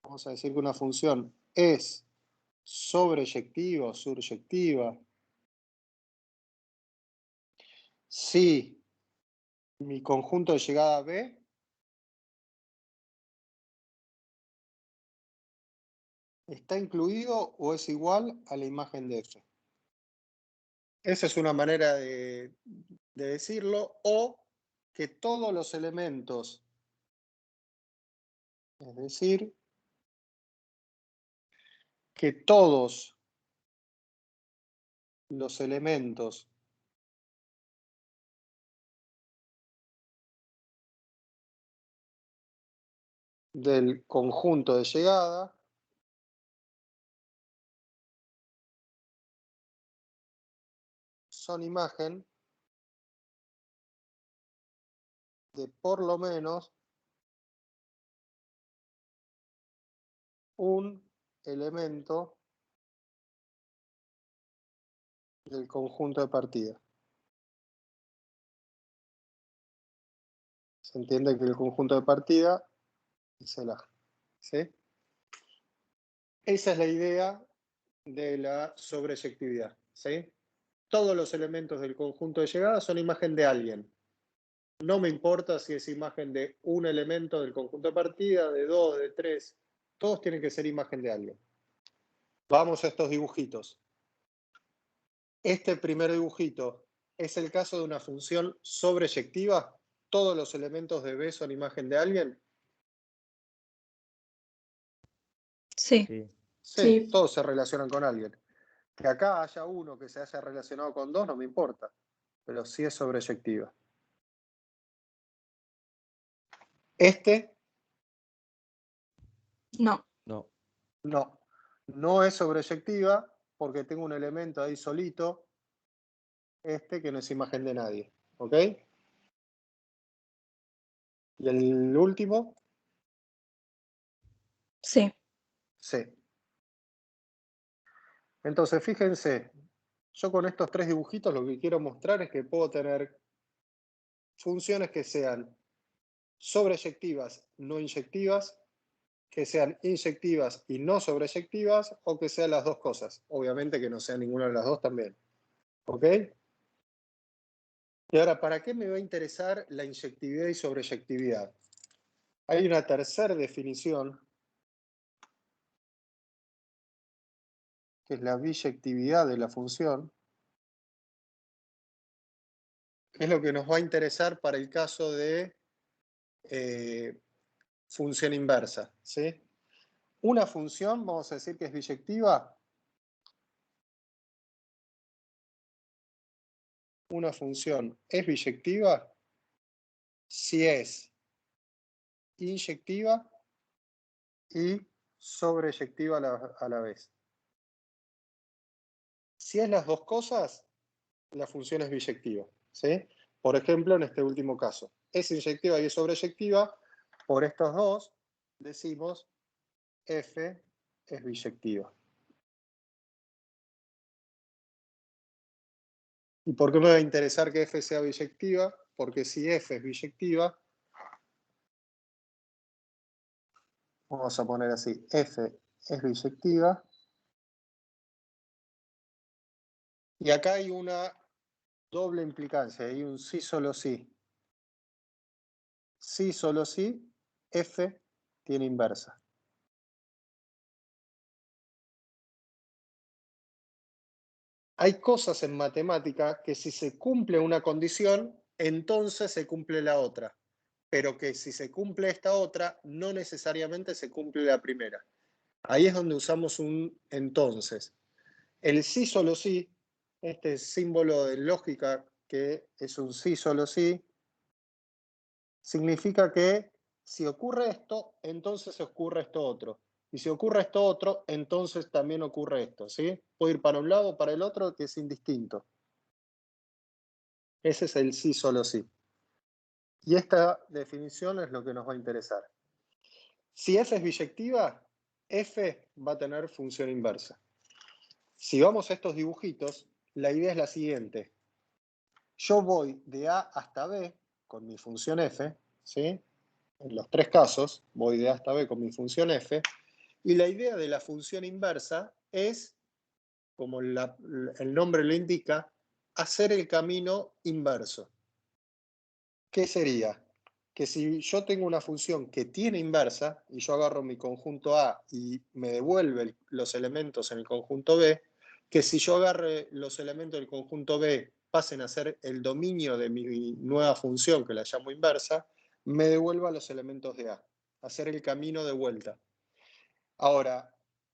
vamos a decir que una función es sobreyectiva o suryectiva si mi conjunto de llegada B está incluido o es igual a la imagen de F. Esa es una manera de decirlo, o que todos los elementos, es decir, que todos los elementos del conjunto de llegada son imagen de por lo menos un elemento del conjunto de partida. Se entiende que el conjunto de partida es el A, ¿sí? Esa es la idea de la sobreyectividad, ¿sí? Todos los elementos del conjunto de llegada son imagen de alguien. No me importa si es imagen de un elemento del conjunto de partida, de dos, de tres. Todos tienen que ser imagen de alguien. Vamos a estos dibujitos. Este primer dibujito es el caso de una función sobreyectiva. Todos los elementos de B son imagen de alguien. Sí. Sí. Sí, todos se relacionan con alguien. Que acá haya uno que se haya relacionado con dos no me importa, pero sí es sobreyectiva. Este No. No. no es sobreyectiva porque tengo un elemento ahí solito, este que no es imagen de nadie, ¿ok? Y el último, Sí. sí. Entonces, fíjense, yo con estos tres dibujitos lo que quiero mostrar es que puedo tener funciones que sean sobreyectivas, no inyectivas, que sean inyectivas y no sobreyectivas, o que sean las dos cosas. Obviamente que no sea ninguna de las dos también. ¿Ok? Y ahora, ¿para qué me va a interesar la inyectividad y sobreyectividad? Hay una tercera definición, que es la biyectividad de la función, que es lo que nos va a interesar para el caso de función inversa, ¿sí? Una función, vamos a decir que es biyectiva. Una función es biyectiva si es inyectiva y sobreyectiva a la vez. Si es las dos cosas, la función es biyectiva, ¿sí? Por ejemplo, en este último caso, es inyectiva y es sobreyectiva. Por estos dos, decimos f es biyectiva. ¿Y por qué me va a interesar que f sea biyectiva? Porque si f es biyectiva, vamos a poner así, f es biyectiva. Y acá hay una doble implicancia, hay un sí solo sí. Sí solo sí, f tiene inversa. Hay cosas en matemática que si se cumple una condición, entonces se cumple la otra. Pero que si se cumple esta otra, no necesariamente se cumple la primera. Ahí es donde usamos un entonces. El sí solo sí, este símbolo de lógica que es un sí solo sí, significa que si ocurre esto, entonces ocurre esto otro. Y si ocurre esto otro, entonces también ocurre esto, ¿sí? Puedo ir para un lado o para el otro, que es indistinto. Ese es el sí solo sí. Y esta definición es lo que nos va a interesar. Si f es biyectiva, f va a tener función inversa. Si vamos a estos dibujitos, la idea es la siguiente. Yo voy de A hasta B con mi función f, ¿sí? En los tres casos, voy de A hasta B con mi función f, y la idea de la función inversa es, como el nombre lo indica, hacer el camino inverso. ¿Qué sería? Que si yo tengo una función que tiene inversa, y yo agarro mi conjunto A y me devuelve los elementos en el conjunto B, que si yo agarre los elementos del conjunto B pasen a ser el dominio de mi nueva función, que la llamo inversa, me devuelva los elementos de A, hacer el camino de vuelta. Ahora,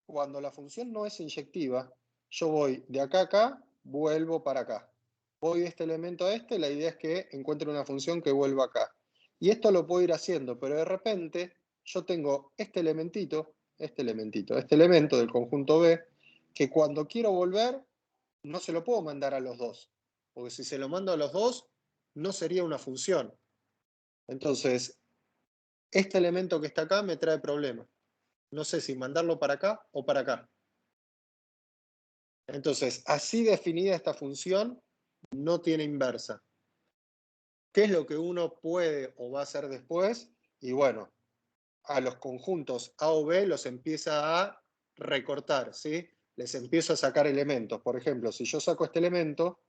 cuando la función no es inyectiva, yo voy de acá a acá, vuelvo para acá. Voy de este elemento a este, la idea es que encuentre una función que vuelva acá. Y esto lo puedo ir haciendo, pero de repente yo tengo este elemento del conjunto B, que cuando quiero volver, no se lo puedo mandar a los dos. Porque si se lo mando a los dos, no sería una función. Entonces, este elemento que está acá me trae problemas. no sé si mandarlo para acá o para acá. Entonces, así definida esta función, no tiene inversa. ¿Qué es lo que uno puede o va a hacer después? Y bueno, a los conjuntos A o B los empieza a recortar, ¿sí? Les empiezo a sacar elementos. Por ejemplo, si yo saco este elemento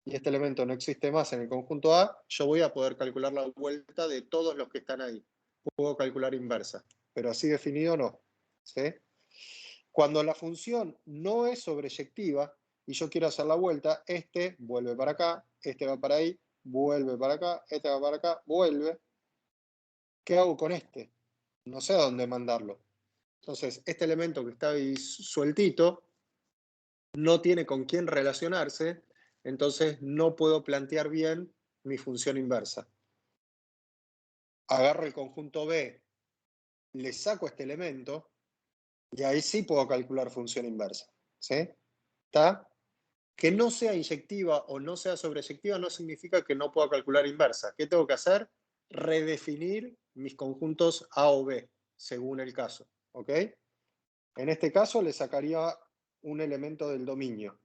y este elemento no existe más en el conjunto A, yo voy a poder calcular la vuelta de todos los que están ahí. Puedo calcular inversa, pero así definido no, ¿sí? Cuando la función no es sobreyectiva y yo quiero hacer la vuelta, este vuelve para acá, este va para ahí, vuelve para acá, este va para acá, vuelve. ¿Qué hago con este? No sé a dónde mandarlo. Entonces, este elemento que está ahí sueltito no tiene con quién relacionarse, entonces no puedo plantear bien mi función inversa. Agarro el conjunto B, le saco este elemento y ahí sí puedo calcular función inversa. ¿Sí? ¿Está? Que no sea inyectiva o no sea sobreyectiva no significa que no pueda calcular inversa. ¿Qué tengo que hacer? Redefinir mis conjuntos A o B, según el caso. ¿Ok? En este caso le sacaría un elemento del dominio.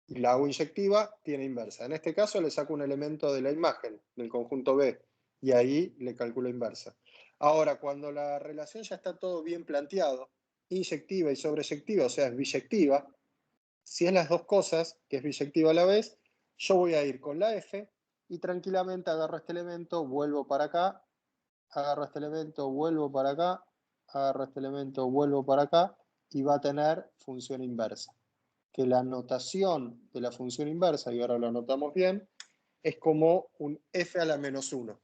Y la hago inyectiva, tiene inversa. En este caso le saco un elemento de la imagen, del conjunto B, y ahí le calculo inversa. Ahora, cuando la relación ya está todo bien planteado, inyectiva y sobreyectiva, o sea, es biyectiva, si es las dos cosas, que es biyectiva a la vez, yo voy a ir con la F y tranquilamente agarro este elemento, vuelvo para acá, agarro este elemento, vuelvo para acá, agarro este elemento, vuelvo para acá, y va a tener función inversa. Que la notación de la función inversa, y ahora lo anotamos bien, es como un f a la menos 1.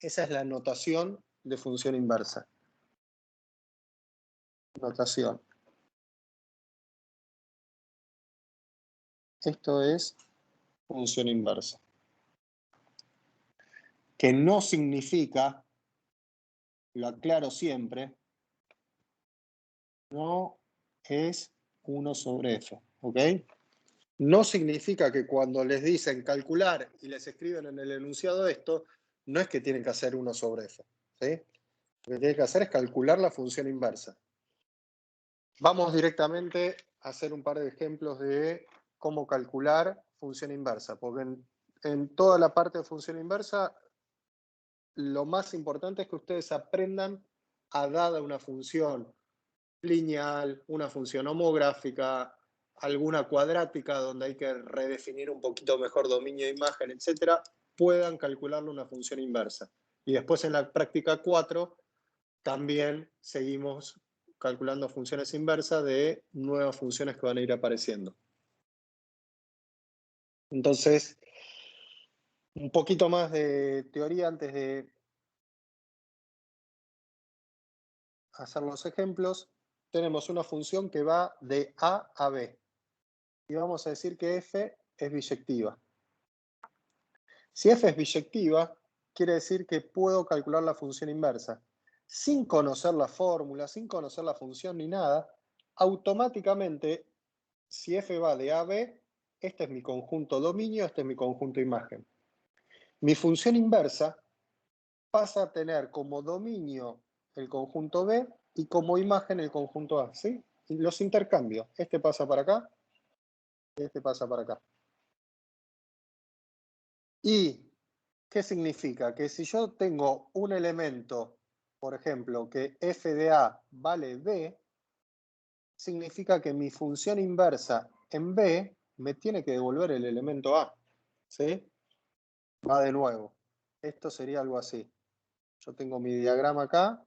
Esa es la notación de función inversa. Notación. Esto es función inversa. Que no significa, lo aclaro siempre, no es 1 sobre f. ¿Ok? No significa que cuando les dicen calcular y les escriben en el enunciado esto, no es que tienen que hacer 1 sobre f. ¿Sí? Lo que tienen que hacer es calcular la función inversa. Vamos directamente a hacer un par de ejemplos de cómo calcular función inversa, porque en toda la parte de función inversa, lo más importante es que ustedes aprendan a dada una función lineal, una función homográfica, alguna cuadrática donde hay que redefinir un poquito mejor dominio de imagen, etcétera, puedan calcularle una función inversa. Y después en la práctica 4 también seguimos calculando funciones inversas de nuevas funciones que van a ir apareciendo. Entonces, un poquito más de teoría antes de hacer los ejemplos. Tenemos una función que va de A a B. Y vamos a decir que f es biyectiva. Si f es biyectiva, quiere decir que puedo calcular la función inversa. Sin conocer la fórmula, sin conocer la función ni nada, automáticamente, si f va de A a B, este es mi conjunto dominio, este es mi conjunto imagen. Mi función inversa pasa a tener como dominio el conjunto B y como imagen el conjunto A, ¿sí? Y los intercambio. Este pasa para acá, este pasa para acá. ¿Y qué significa? Que si yo tengo un elemento, por ejemplo, que f de A vale B, significa que mi función inversa en B me tiene que devolver el elemento A. ¿Sí? Va de nuevo. Esto sería algo así. Yo tengo mi diagrama acá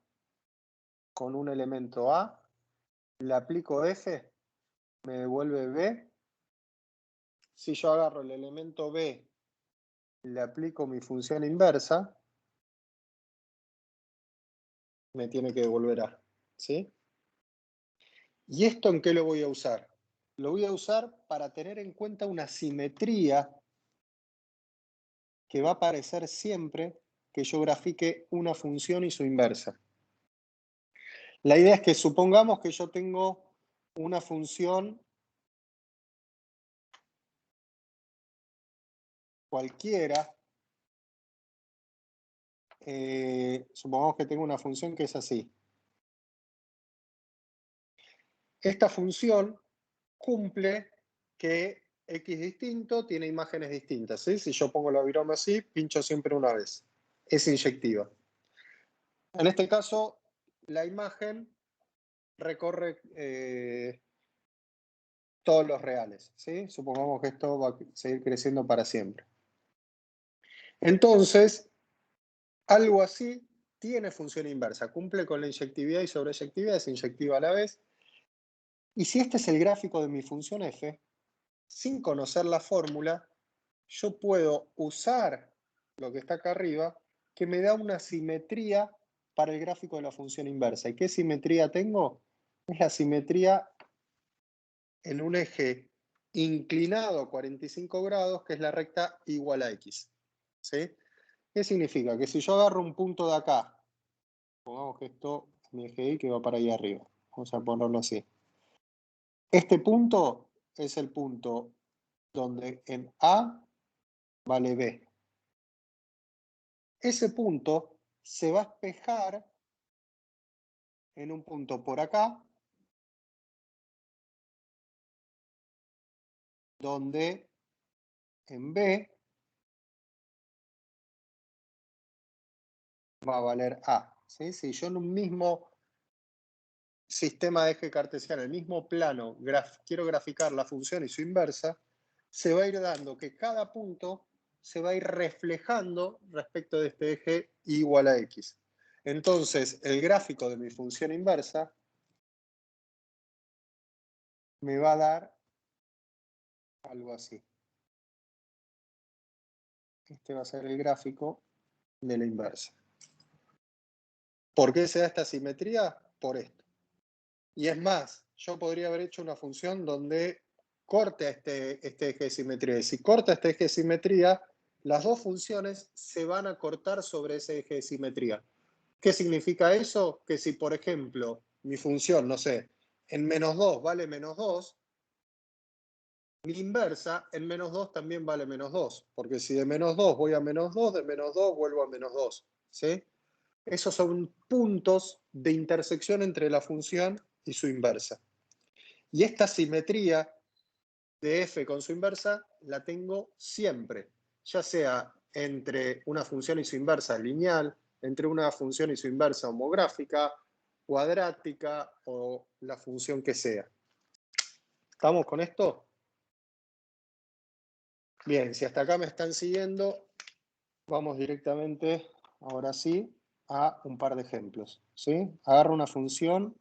con un elemento A, le aplico F, me devuelve B. Si yo agarro el elemento B, le aplico mi función inversa, me tiene que devolver A. ¿Sí? ¿Y esto en qué lo voy a usar? Lo voy a usar para tener en cuenta una simetría que va a aparecer siempre que yo grafique una función y su inversa. La idea es que supongamos que yo tengo una función cualquiera, supongamos que tengo una función que es así. esta función cumple que X distinto tiene imágenes distintas, ¿sí? Si yo pongo la viroma así, pincho siempre una vez. Es inyectiva. En este caso, la imagen recorre todos los reales, ¿sí? Supongamos que esto va a seguir creciendo para siempre. Entonces, algo así tiene función inversa, cumple con la inyectividad y sobreyectividad, es inyectiva a la vez. Y si este es el gráfico de mi función f, sin conocer la fórmula, yo puedo usar lo que está acá arriba, que me da una simetría para el gráfico de la función inversa. ¿Y qué simetría tengo? Es la simetría en un eje inclinado a 45 grados, que es la recta igual a x. ¿Sí? ¿Qué significa? Que si yo agarro un punto de acá, pongamos que esto es mi eje y que va para ahí arriba, vamos a ponerlo así. Este punto es el punto donde en A vale B. Ese punto se va a espejar en un punto por acá, donde en B va a valer A. ¿Sí? Si yo en un mismo sistema de eje cartesiano, el mismo plano, quiero graficar la función y su inversa, se va a ir dando que cada punto se va a ir reflejando respecto de este eje igual a x. Entonces, el gráfico de mi función inversa me va a dar algo así. Este va a ser el gráfico de la inversa. ¿Por qué se da esta simetría? Por esto. Y es más, yo podría haber hecho una función donde corte este eje de simetría. Y si corta este eje de simetría, las dos funciones se van a cortar sobre ese eje de simetría. ¿Qué significa eso? Que si, por ejemplo, mi función, no sé, en menos 2 vale menos 2, mi inversa en menos 2 también vale menos 2. Porque si de menos 2 voy a menos 2, de menos 2 vuelvo a menos 2. ¿Sí? Esos son puntos de intersección entre la función y su inversa. Y esta simetría de f con su inversa la tengo siempre, ya sea entre una función y su inversa lineal, entre una función y su inversa homográfica, cuadrática o la función que sea. ¿Estamos con esto? Bien, si hasta acá me están siguiendo, vamos directamente, ahora sí, a un par de ejemplos. ¿Sí? Agarro una función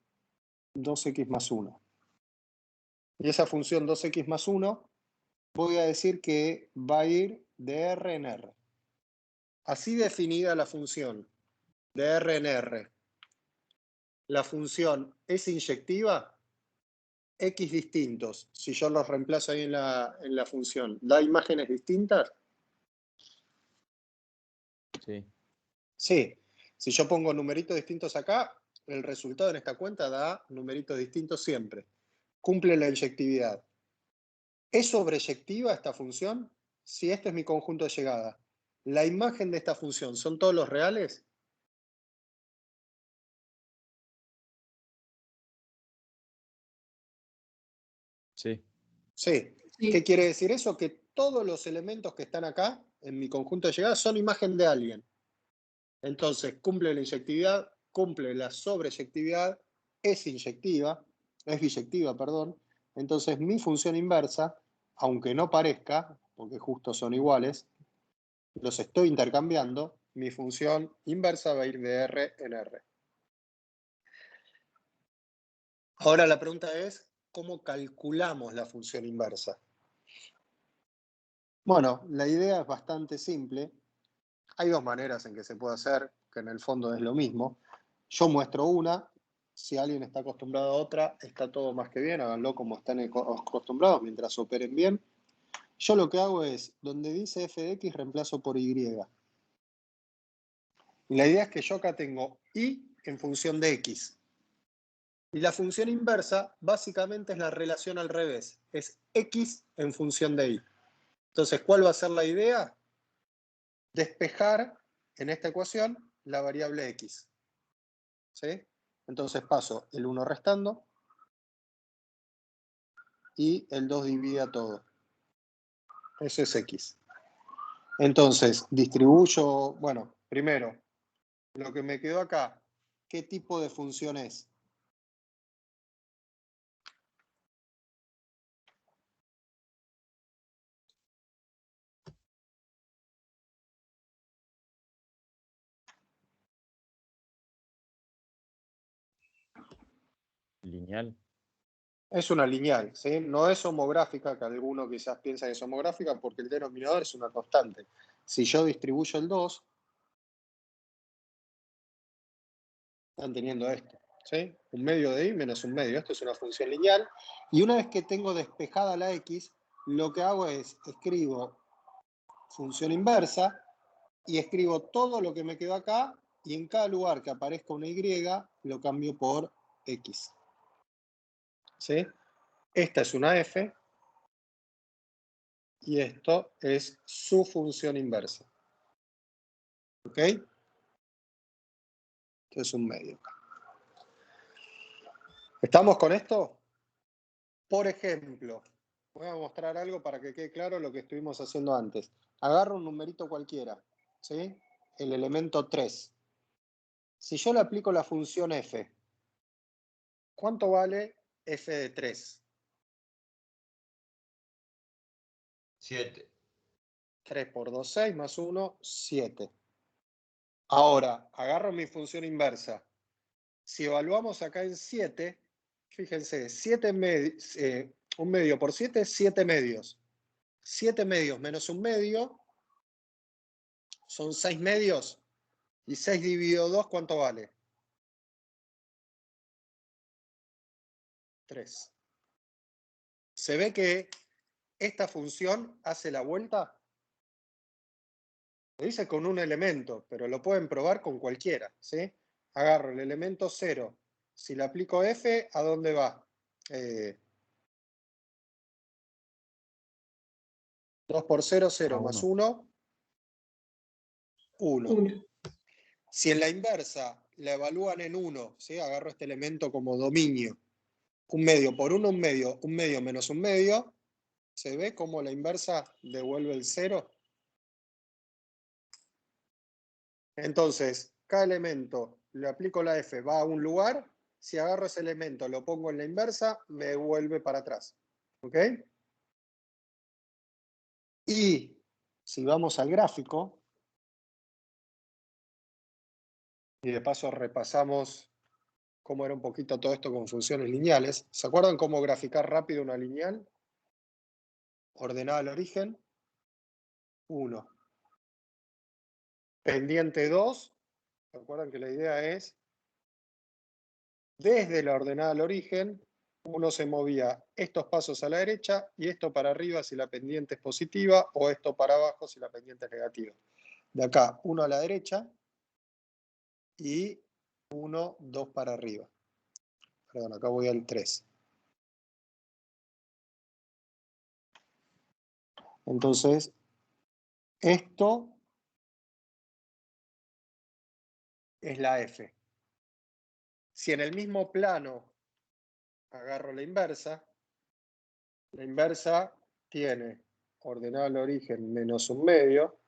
2x más 1. Y esa función 2x más 1, voy a decir que va a ir de R en R. Así definida la función de R en R, la función es inyectiva, X distintos, si yo los reemplazo ahí en la función, ¿da imágenes distintas? Sí. Sí. Si yo pongo numeritos distintos acá, el resultado en esta cuenta da numeritos distintos siempre. Cumple la inyectividad. ¿Es sobreyectiva esta función? Si este es mi conjunto de llegada, ¿la imagen de esta función son todos los reales? Sí. Sí. Sí. ¿Qué quiere decir eso? Que todos los elementos que están acá, en mi conjunto de llegada, son imagen de alguien. Entonces, cumple la inyectividad, cumple la sobreyectividad, es inyectiva, es biyectiva, perdón. Entonces, mi función inversa, aunque no parezca, porque justo son iguales, los estoy intercambiando, mi función inversa va a ir de R en R. Ahora la pregunta es, ¿cómo calculamos la función inversa? Bueno, la idea es bastante simple. Hay dos maneras en que se puede hacer, que en el fondo es lo mismo. Yo muestro una, si alguien está acostumbrado a otra, está todo más que bien, háganlo como están acostumbrados mientras operen bien. Yo lo que hago es, donde dice f de x, reemplazo por y. Y la idea es que yo acá tengo y en función de x. Y la función inversa básicamente es la relación al revés, es x en función de y. Entonces, ¿cuál va a ser la idea? Despejar en esta ecuación la variable x. ¿Sí? Entonces paso el 1 restando, y el 2 divide a todo. Eso es X. Entonces, distribuyo, bueno, primero, lo que me quedó acá, ¿qué tipo de función es? Lineal. Es una lineal, ¿sí? No es homográfica, que alguno quizás piensa que es homográfica porque el denominador es una constante. Si yo distribuyo el 2, están teniendo esto, ¿sí? Un medio de y menos un medio. Esto es una función lineal. Y una vez que tengo despejada la x, lo que hago es escribo función inversa y escribo todo lo que me quedó acá y en cada lugar que aparezca una y lo cambio por x. ¿Sí? Esta es una f y esto es su función inversa. ¿Ok? Esto es un medio. ¿Estamos con esto? Por ejemplo, voy a mostrar algo para que quede claro lo que estuvimos haciendo antes. Agarro un numerito cualquiera, ¿sí? El elemento 3. Si yo le aplico la función f, ¿cuánto vale f de 3? 7. 3 por 2, 6, más 1, 7. Ahora, agarro mi función inversa. Si evaluamos acá en 7, fíjense, 7 un medio por 7, 7 medios. 7 medios menos un medio son 6 medios. Y 6 dividido 2, ¿cuánto vale? 3. ¿Se ve que esta función hace la vuelta? Lo dice con un elemento, pero lo pueden probar con cualquiera, ¿sí? Agarro el elemento 0. Si le aplico f, ¿a dónde va? 2 por 0, 0 más 1, 1. Si en la inversa la evalúan en 1, ¿sí? Agarro este elemento como dominio. Un medio por 1, un medio menos un medio. ¿Se ve cómo la inversa devuelve el 0? Entonces, cada elemento le aplico la f, va a un lugar. Si agarro ese elemento, lo pongo en la inversa, me devuelve para atrás. ¿Ok? Y si vamos al gráfico, y de paso repasamos cómo era un poquito todo esto con funciones lineales. ¿Se acuerdan cómo graficar rápido una lineal? Ordenada al origen, 1. Pendiente 2. ¿Se acuerdan que la idea es, desde la ordenada al origen, uno se movía estos pasos a la derecha y esto para arriba si la pendiente es positiva o esto para abajo si la pendiente es negativa. De acá, 1 a la derecha y 1, 2 para arriba. Perdón, acá voy al 3. Entonces, esto es la F. Si en el mismo plano agarro la inversa tiene ordenado al origen menos un medio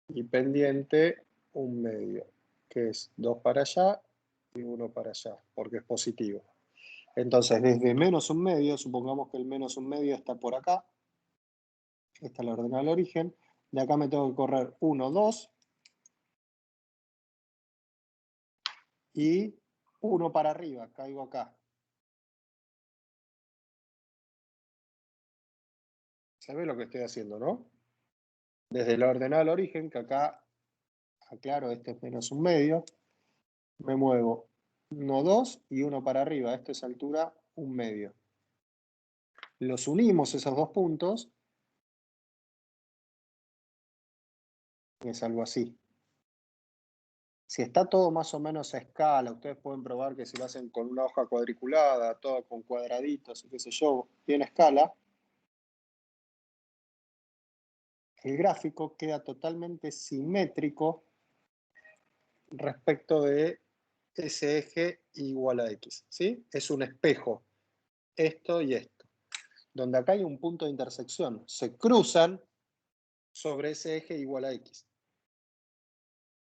y pendiente un medio, que es 2 para allá y 1 para allá, porque es positivo. Entonces, desde menos un medio, supongamos que el menos un medio está por acá, esta es la ordenada al origen, de acá me tengo que correr 1, 2, y 1 para arriba, caigo acá. ¿Se ve lo que estoy haciendo, no? Desde la ordenada al origen, que acá, aclaro, este es menos un medio, me muevo 1, 2 y 1 para arriba. Esto es altura un medio. Los unimos esos dos puntos. Y es algo así. Si está todo más o menos a escala, ustedes pueden probar que si lo hacen con una hoja cuadriculada, todo con cuadraditos y qué sé yo, bien a escala, el gráfico queda totalmente simétrico respecto de ese eje igual a X, ¿sí? Es un espejo, esto y esto. donde acá hay un punto de intersección. Se cruzan sobre ese eje igual a X.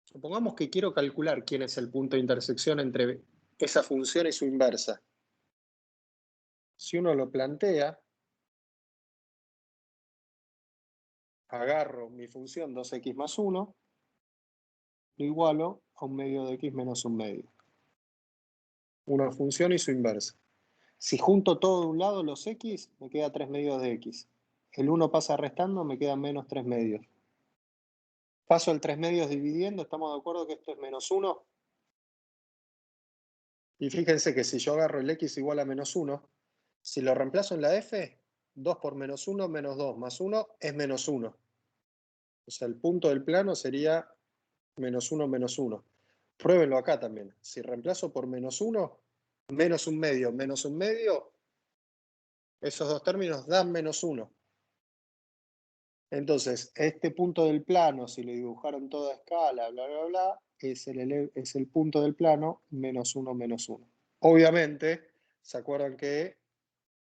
Supongamos que quiero calcular quién es el punto de intersección entre esa función y su inversa. Si uno lo plantea, agarro mi función 2x más 1, lo igualo a un medio de x menos un medio. Una función y su inversa. Si junto todo de un lado los x, me queda 3 medios de x. El 1 pasa restando, me quedan menos 3 medios. Paso el 3 medios dividiendo, ¿estamos de acuerdo que esto es menos 1? Y fíjense que si yo agarro el x igual a menos 1, si lo reemplazo en la f, 2 por menos 1, menos 2 más 1 es menos 1. O sea, el punto del plano sería menos 1, menos 1. Pruébenlo acá también. Si reemplazo por menos 1, menos un medio, esos dos términos dan menos 1. Entonces, este punto del plano, si lo dibujaron toda escala, bla, bla, bla, es el punto del plano menos 1, menos 1. Obviamente, ¿se acuerdan que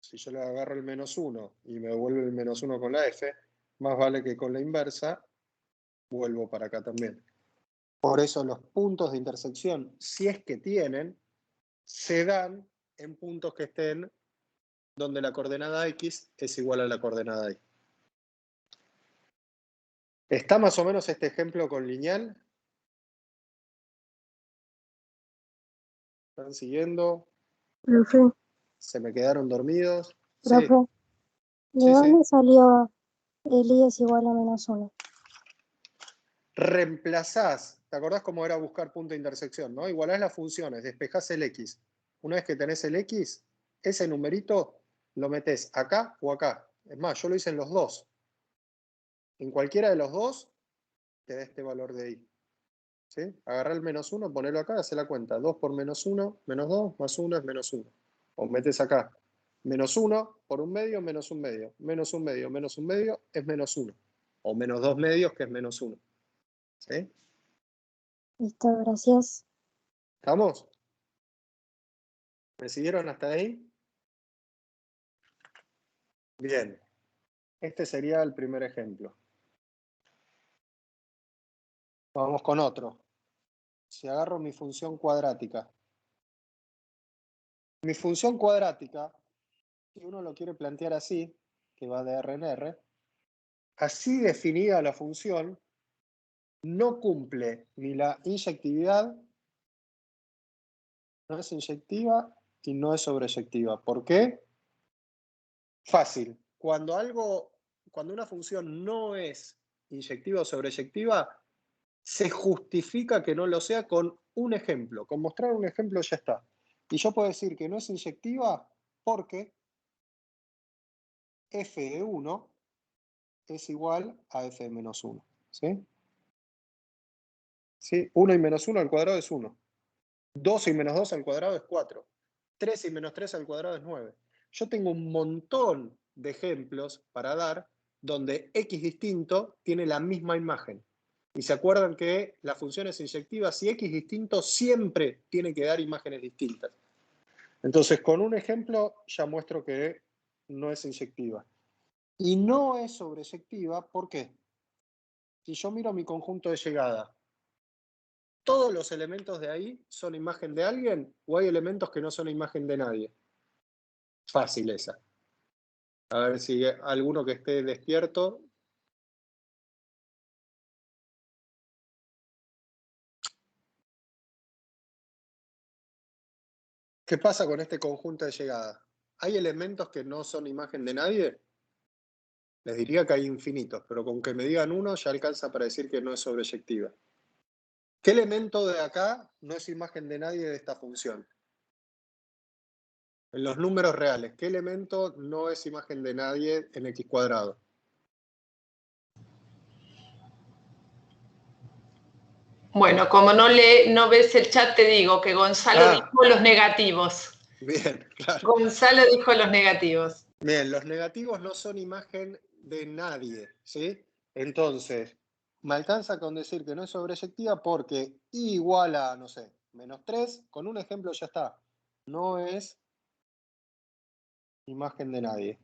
si yo le agarro el menos 1 y me vuelve el menos 1 con la f, más vale que con la inversa vuelvo para acá también? Por eso los puntos de intersección, si es que tienen, se dan en puntos que estén donde la coordenada x es igual a la coordenada y. ¿Está más o menos este ejemplo con lineal? ¿Están siguiendo? Profe, ¿Se me quedaron dormidos? Sí, profe, ¿de sí, dónde sí. salió el i es igual a menos 1? Reemplazás, ¿te acordás cómo era buscar punto de intersección, no? Igualás las funciones, despejás el x. Una vez que tenés el x, ese numerito lo metés acá o acá. Es más, yo lo hice en los dos. En cualquiera de los dos, te da este valor de i. ¿Sí? Agarrá el menos 1, ponelo acá, hace la cuenta. 2 por menos 1, menos 2, más 1 es menos 1. O metes acá. Menos 1 por un medio, menos un medio. Menos un medio es menos 1. O menos 2 medios, que es menos 1. ¿Sí? Listo, gracias. ¿Estamos? ¿Me siguieron hasta ahí? Bien. Este sería el primer ejemplo. Vamos con otro. Si agarro mi función cuadrática. Mi función cuadrática, si uno lo quiere plantear así, que va de R en R, así definida la función, no cumple ni la inyectividad, no es inyectiva y no es sobreyectiva. ¿Por qué? Fácil. Cuando una función no es inyectiva o sobreyectiva, se justifica que no lo sea con un ejemplo. Con mostrar un ejemplo ya está. Y yo puedo decir que no es inyectiva porque f de 1 es igual a f de menos 1. ¿Sí? ¿Sí? 1 y menos 1 al cuadrado es 1. 2 y menos 2 al cuadrado es 4. 3 y menos 3 al cuadrado es 9. Yo tengo un montón de ejemplos para dar donde x distinto tiene la misma imagen. Y se acuerdan que las funciones inyectivas, si x distinto, siempre tiene que dar imágenes distintas. Entonces, con un ejemplo ya muestro que no es inyectiva. Y no es sobreyectiva, ¿por qué? Si yo miro mi conjunto de llegada, ¿todos los elementos de ahí son imagen de alguien o hay elementos que no son imagen de nadie? Fácil esa. A ver si alguno que esté despierto. ¿Qué pasa con este conjunto de llegada? ¿Hay elementos que no son imagen de nadie? Les diría que hay infinitos, pero con que me digan uno ya alcanza para decir que no es sobreyectiva. ¿Qué elemento de acá no es imagen de nadie de esta función? En los números reales, ¿qué elemento no es imagen de nadie en x cuadrado? Bueno, como no ves el chat, te digo que Gonzalo dijo los negativos. Bien, claro. Gonzalo dijo los negativos. Bien, los negativos no son imagen de nadie, ¿sí? Entonces, me alcanza con decir que no es sobreyectiva porque i igual a, no sé, menos 3, con un ejemplo ya está. No es imagen de nadie.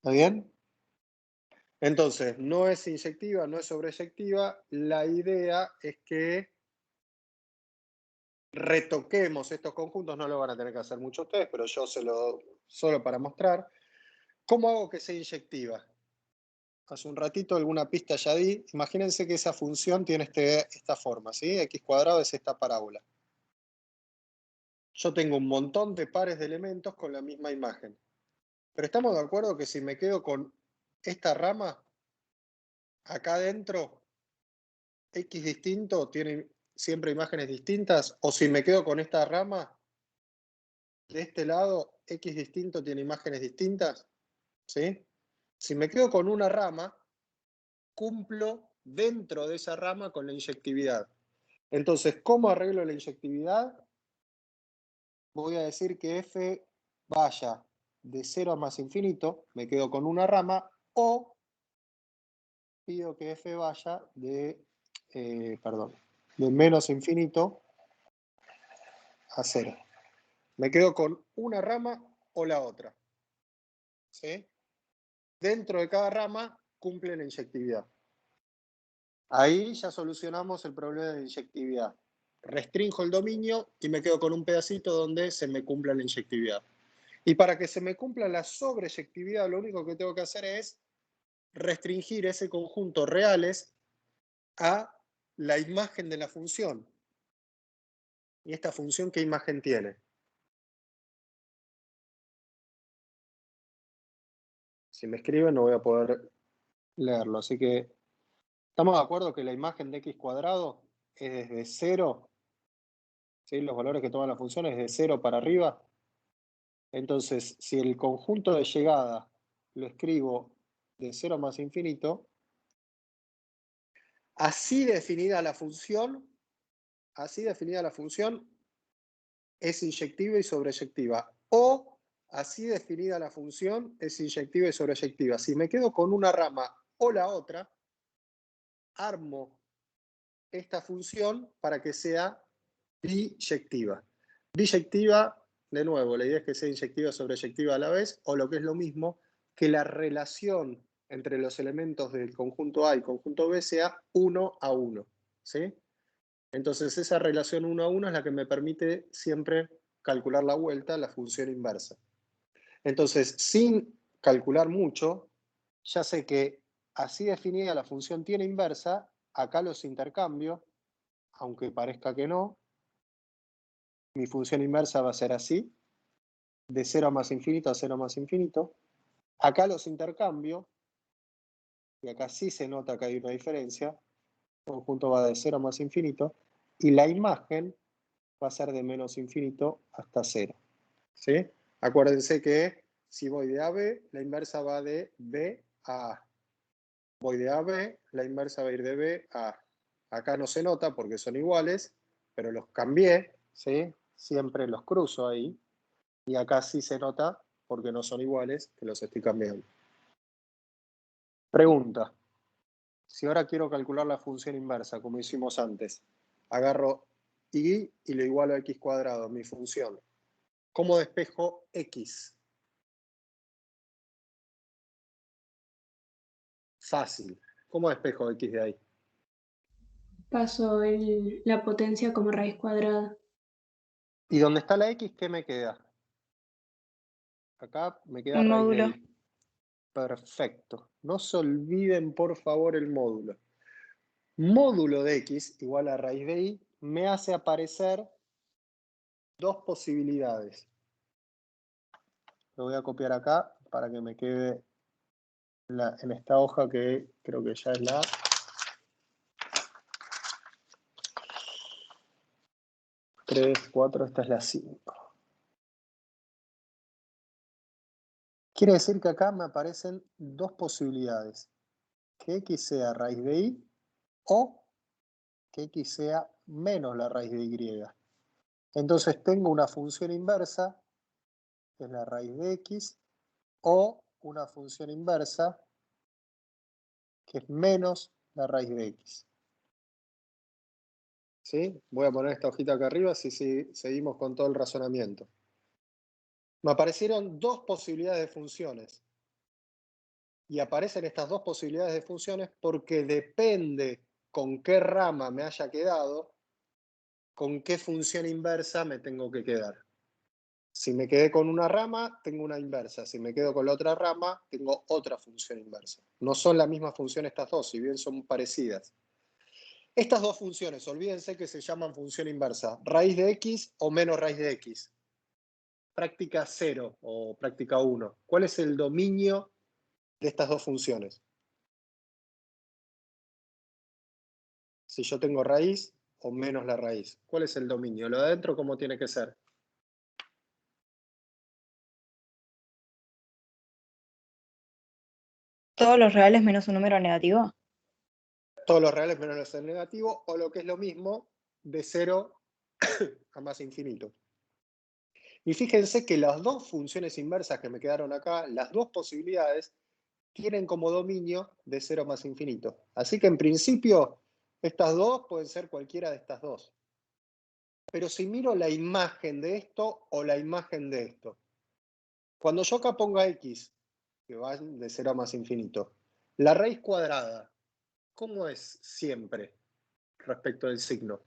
¿Está bien? Entonces, no es inyectiva, no es sobreyectiva. La idea es que retoquemos estos conjuntos, no lo van a tener que hacer mucho ustedes, pero yo solo para mostrar. ¿Cómo hago que sea inyectiva? Hace un ratito alguna pista ya di. Imagínense que esa función tiene esta forma, ¿sí? X cuadrado es esta parábola. Yo tengo un montón de pares de elementos con la misma imagen. Pero estamos de acuerdo que si me quedo con esta rama, acá adentro, X distinto tiene siempre imágenes distintas, o si me quedo con esta rama, de este lado, X distinto tiene imágenes distintas, ¿sí? Si me quedo con una rama, cumplo dentro de esa rama con la inyectividad. Entonces, ¿cómo arreglo la inyectividad? Voy a decir que f vaya de 0 a más infinito, me quedo con una rama, o pido que f vaya de menos infinito a 0. Me quedo con una rama o la otra. ¿Sí? Dentro de cada rama cumple la inyectividad. Ahí ya solucionamos el problema de inyectividad. Restringo el dominio y me quedo con un pedacito donde se me cumpla la inyectividad. Y para que se me cumpla la sobreyectividad, lo único que tengo que hacer es restringir ese conjunto reales a la imagen de la función. ¿Y esta función qué imagen tiene? Si me escriben no voy a poder leerlo. Así que, ¿estamos de acuerdo que la imagen de x cuadrado es desde 0? ¿Sí? Los valores que toma la función es de 0 para arriba. Entonces, si el conjunto de llegada lo escribo de 0 más infinito, así definida la función es inyectiva y sobreyectiva. O así definida la función es inyectiva y sobreyectiva. Si me quedo con una rama o la otra, armo esta función para que sea biyectiva. Biyectiva, de nuevo, la idea es que sea inyectiva y sobreyectiva a la vez, o lo que es lo mismo, que la relación entre los elementos del conjunto A y conjunto B sea 1 a 1. ¿Sí? Entonces esa relación 1 a 1 es la que me permite siempre calcular la vuelta, la función inversa. Entonces, sin calcular mucho, ya sé que así definida la función tiene inversa, acá los intercambio, aunque parezca que no, mi función inversa va a ser así, de 0 a más infinito a 0 más infinito. Acá los intercambio, y acá sí se nota que hay una diferencia, el conjunto va de 0 a más infinito, y la imagen va a ser de menos infinito hasta 0. ¿Sí? Acuérdense que si voy de A a B, la inversa va de B a A. Voy de A a B, la inversa va a ir de B a A. Acá no se nota porque son iguales, pero los cambié, ¿sí? Siempre los cruzo ahí. Y acá sí se nota porque no son iguales, que los estoy cambiando. Pregunta. Si ahora quiero calcular la función inversa, como hicimos antes, agarro y lo igualo a x cuadrado, mi función. ¿Cómo despejo x? Fácil. ¿Cómo despejo x de ahí? Paso la potencia como raíz cuadrada. ¿Y dónde está la x, qué me queda? Acá me queda Un raíz de módulo. y. Perfecto. No se olviden, por favor, el módulo. Módulo de x igual a raíz de y me hace aparecer dos posibilidades. Lo voy a copiar acá para que me quede en esta hoja que creo que ya es la 3, 4, esta es la 5. Quiere decir que acá me aparecen dos posibilidades. Que x sea raíz de y o que x sea menos la raíz de y. Entonces tengo una función inversa, que es la raíz de x, o una función inversa, que es menos la raíz de x. ¿Sí? Voy a poner esta hojita acá arriba si seguimos con todo el razonamiento. Me aparecieron dos posibilidades de funciones. y aparecen estas dos posibilidades de funciones porque depende con qué rama me haya quedado, con qué función inversa me tengo que quedar. Si me quedé con una rama, tengo una inversa. Si me quedo con la otra rama, tengo otra función inversa. No son la misma función estas dos, si bien son parecidas. Estas dos funciones, olvídense que se llaman función inversa. Raíz de x o menos raíz de x. Práctica 0 o práctica 1. ¿Cuál es el dominio de estas dos funciones? Si yo tengo raíz o menos la raíz. ¿Cuál es el dominio? Lo de adentro, ¿cómo tiene que ser? ¿Todos los reales menos un número negativo? Todos los reales menos el negativo, o lo que es lo mismo, de 0 a más infinito. Y fíjense que las dos funciones inversas que me quedaron acá, las dos posibilidades, tienen como dominio de 0 más infinito. Así que en principio, estas dos pueden ser cualquiera de estas dos. Pero si miro la imagen de esto o la imagen de esto, cuando yo acá ponga x, que va de 0 a más infinito, la raíz cuadrada, ¿cómo es siempre respecto del signo?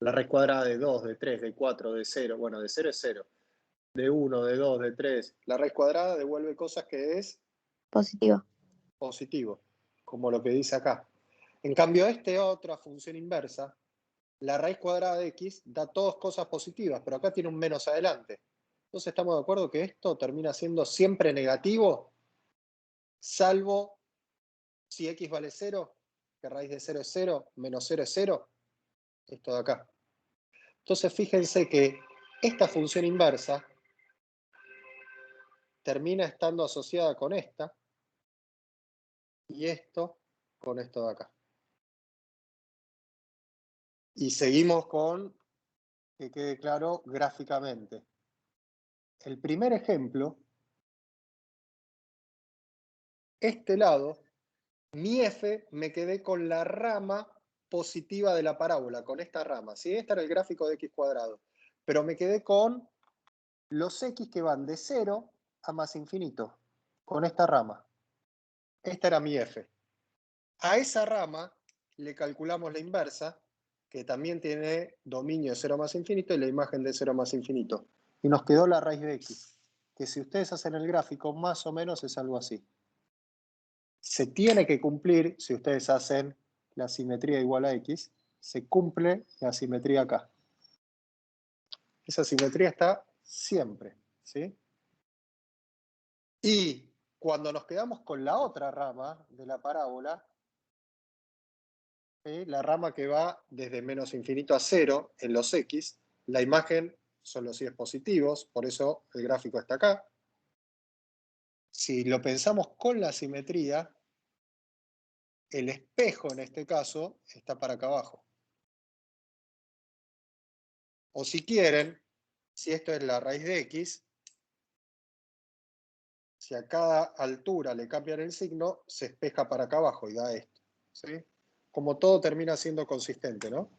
La raíz cuadrada de 2, de 3, de 4, de 0, bueno, de 0 es 0, de 1, de 2, de 3, la raíz cuadrada devuelve cosas que es Positivo. positivo, como lo que dice acá. En cambio, otra función inversa, la raíz cuadrada de x da todas cosas positivas, pero acá tiene un menos adelante. Entonces estamos de acuerdo que esto termina siendo siempre negativo, salvo si x vale 0, que raíz de 0 es 0, menos 0 es 0, esto de acá. Entonces fíjense que esta función inversa termina estando asociada con esta y esto con esto de acá. Y seguimos con, que quede claro gráficamente. El primer ejemplo, este lado, mi f me quedé con la rama positiva de la parábola, con esta rama. ¿Sí? Este era el gráfico de x cuadrado. Pero me quedé con los x que van de 0 a más infinito, con esta rama. Esta era mi f. A esa rama le calculamos la inversa, que también tiene dominio de 0 más infinito y la imagen de 0 más infinito. Y nos quedó la raíz de x, que si ustedes hacen el gráfico, más o menos es algo así. Se tiene que cumplir, si ustedes hacen la simetría igual a x, se cumple la simetría acá. Esa simetría está siempre, ¿sí? Y cuando nos quedamos con la otra rama de la parábola, la rama que va desde menos infinito a 0 en los x, la imagen son los y positivos, por eso el gráfico está acá. Si lo pensamos con la simetría, el espejo en este caso está para acá abajo. O si quieren, si esto es la raíz de x, si a cada altura le cambian el signo, se espeja para acá abajo y da esto. ¿Sí? Como todo termina siendo consistente, ¿no?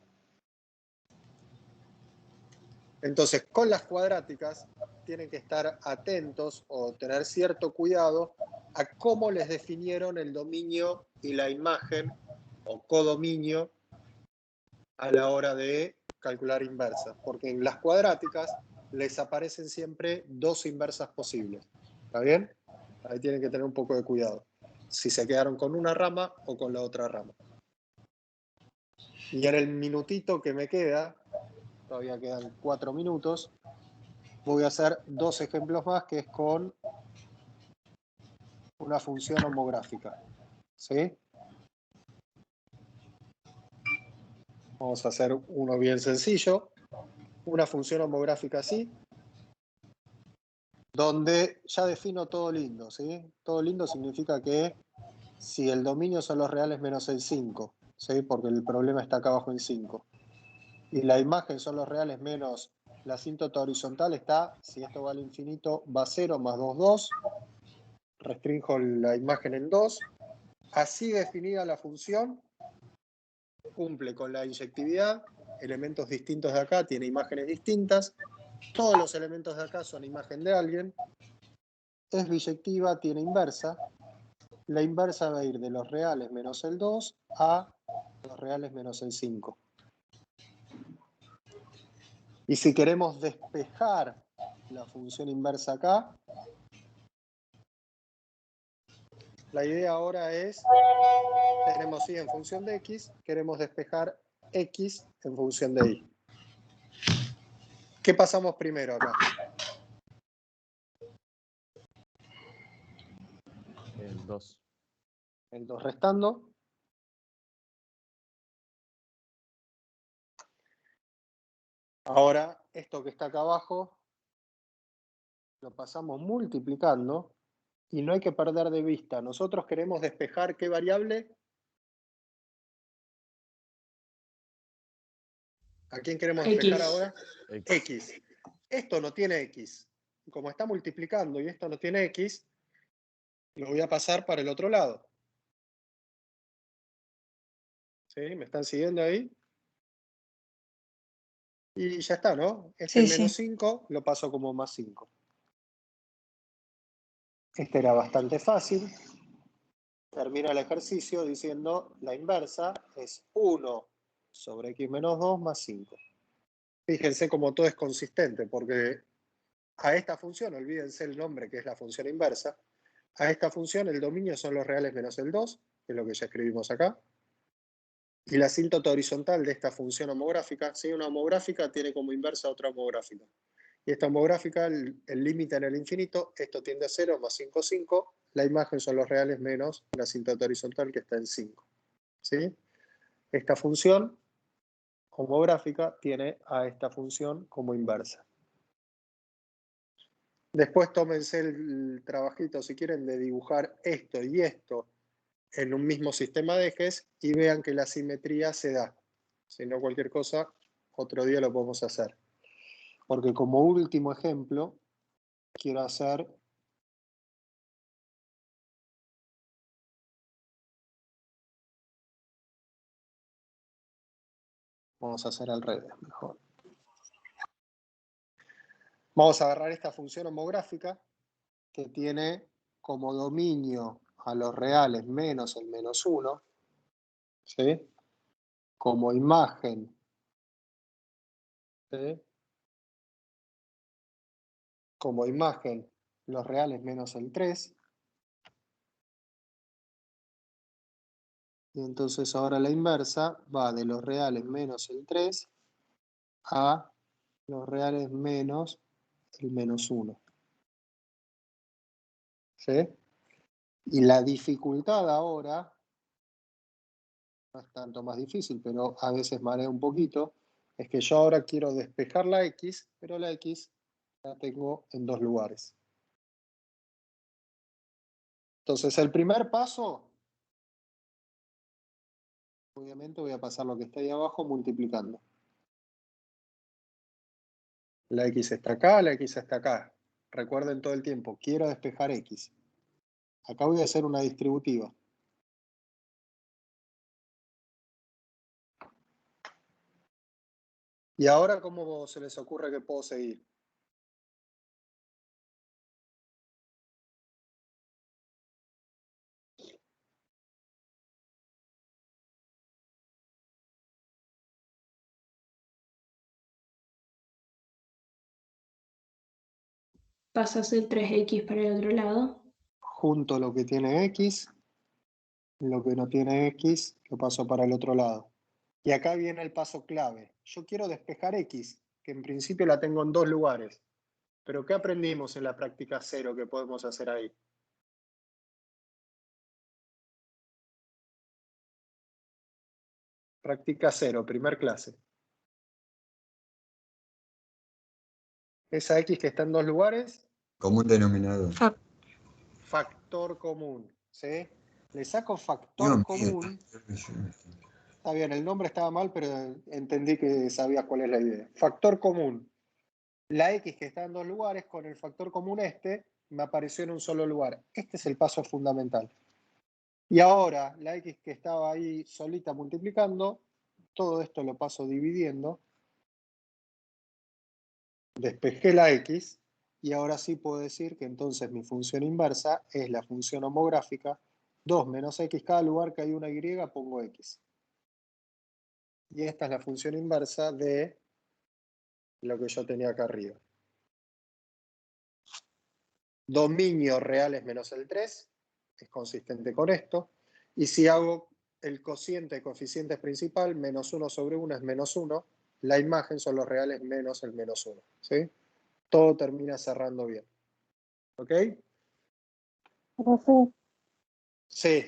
Entonces, con las cuadráticas tienen que estar atentos o tener cierto cuidado a cómo les definieron el dominio y la imagen o codominio a la hora de calcular inversas, porque en las cuadráticas les aparecen siempre dos inversas posibles. ¿Está bien? Ahí tienen que tener un poco de cuidado. Si se quedaron con una rama o con la otra rama. Y en el minutito que me queda, todavía quedan 4 minutos, voy a hacer 2 ejemplos más, que es con una función homográfica. ¿Sí? Vamos a hacer uno bien sencillo. Una función homográfica así, donde ya defino todo lindo. ¿Sí? Todo lindo significa que si el dominio son los reales menos el 5, ¿sí? Porque el problema está acá abajo en 5. Y la imagen son los reales menos la asíntota horizontal está, si esto va al infinito, va a 0 más 2, 2. Restringo la imagen en 2. Así definida la función, cumple con la inyectividad, elementos distintos de acá, tiene imágenes distintas, todos los elementos de acá son imagen de alguien, es biyectiva, tiene inversa. La inversa va a ir de los reales menos el 2 a los reales menos el 5. Y si queremos despejar la función inversa acá, la idea ahora es, tenemos y en función de x, queremos despejar x en función de y. ¿Qué pasamos primero acá? El 2. El 2 restando. Ahora, esto que está acá abajo, lo pasamos multiplicando y no hay que perder de vista. Nosotros queremos despejar ¿qué variable? ¿A quién queremos despejar X. ahora? X. Esto no tiene X. Como está multiplicando y esto no tiene X, lo voy a pasar para el otro lado. ¿Sí? ¿Me están siguiendo ahí? Y ya está, ¿no? Este Sí, menos sí. 5 lo paso como más 5. Este era bastante fácil. Termina el ejercicio diciendo la inversa es 1 sobre x menos 2 más 5. Fíjense cómo todo es consistente, porque a esta función, olvídense el nombre que es la función inversa, a esta función el dominio son los reales menos el 2, que es lo que ya escribimos acá, y la asíntota horizontal de esta función homográfica, si una homográfica tiene como inversa otra homográfica. Y esta homográfica, el límite en el infinito, esto tiende a 0, más 5, 5, la imagen son los reales menos la asíntota horizontal que está en 5. ¿Sí? Esta función homográfica tiene a esta función como inversa. Después tómense el trabajito, si quieren, de dibujar esto y esto en un mismo sistema de ejes y vean que la simetría se da. Si no, cualquier cosa, otro día lo podemos hacer. Porque como último ejemplo, quiero hacer vamos a hacer al revés, mejor. Vamos a agarrar esta función homográfica que tiene como dominio a los reales menos el menos 1, ¿sí? Como imagen, ¿sí? Como imagen los reales menos el 3. Y entonces ahora la inversa va de los reales menos el 3 a los reales menos el menos 1. ¿Sí? Y la dificultad ahora, no es tanto más difícil, pero a veces marea un poquito, es que yo ahora quiero despejar la X, pero la X la tengo en dos lugares. Entonces el primer paso, obviamente voy a pasar lo que está ahí abajo multiplicando. La X está acá, la X está acá. Recuerden todo el tiempo, quiero despejar X. Acá voy a hacer una distributiva. ¿Y ahora cómo se les ocurre que puedo seguir? Pasas el 3x para el otro lado. Junto lo que tiene X, lo que no tiene X, lo paso para el otro lado. Y acá viene el paso clave. Yo quiero despejar X, que en principio la tengo en dos lugares. Pero ¿qué aprendimos en la práctica 0 que podemos hacer ahí? Práctica 0, primer clase. Esa X que está en dos lugares. Común denominador. Factor común. ¿Sí? Le saco factor común. Está bien, el nombre estaba mal, pero entendí que sabías cuál es la idea. Factor común. La X que está en dos lugares, con el factor común este, me apareció en un solo lugar. Este es el paso fundamental. Y ahora, la X que estaba ahí solita multiplicando, todo esto lo paso dividiendo. Despejé la X. Y ahora sí puedo decir que entonces mi función inversa es la función homográfica 2 menos x, cada lugar que hay una y pongo x. Y esta es la función inversa de lo que yo tenía acá arriba. Dominio real es menos el 3, es consistente con esto. Y si hago el cociente de coeficientes principal, menos 1 sobre 1 es menos 1. La imagen son los reales menos el menos 1. ¿Sí? Todo termina cerrando bien. ¿Ok? Profe, Sí.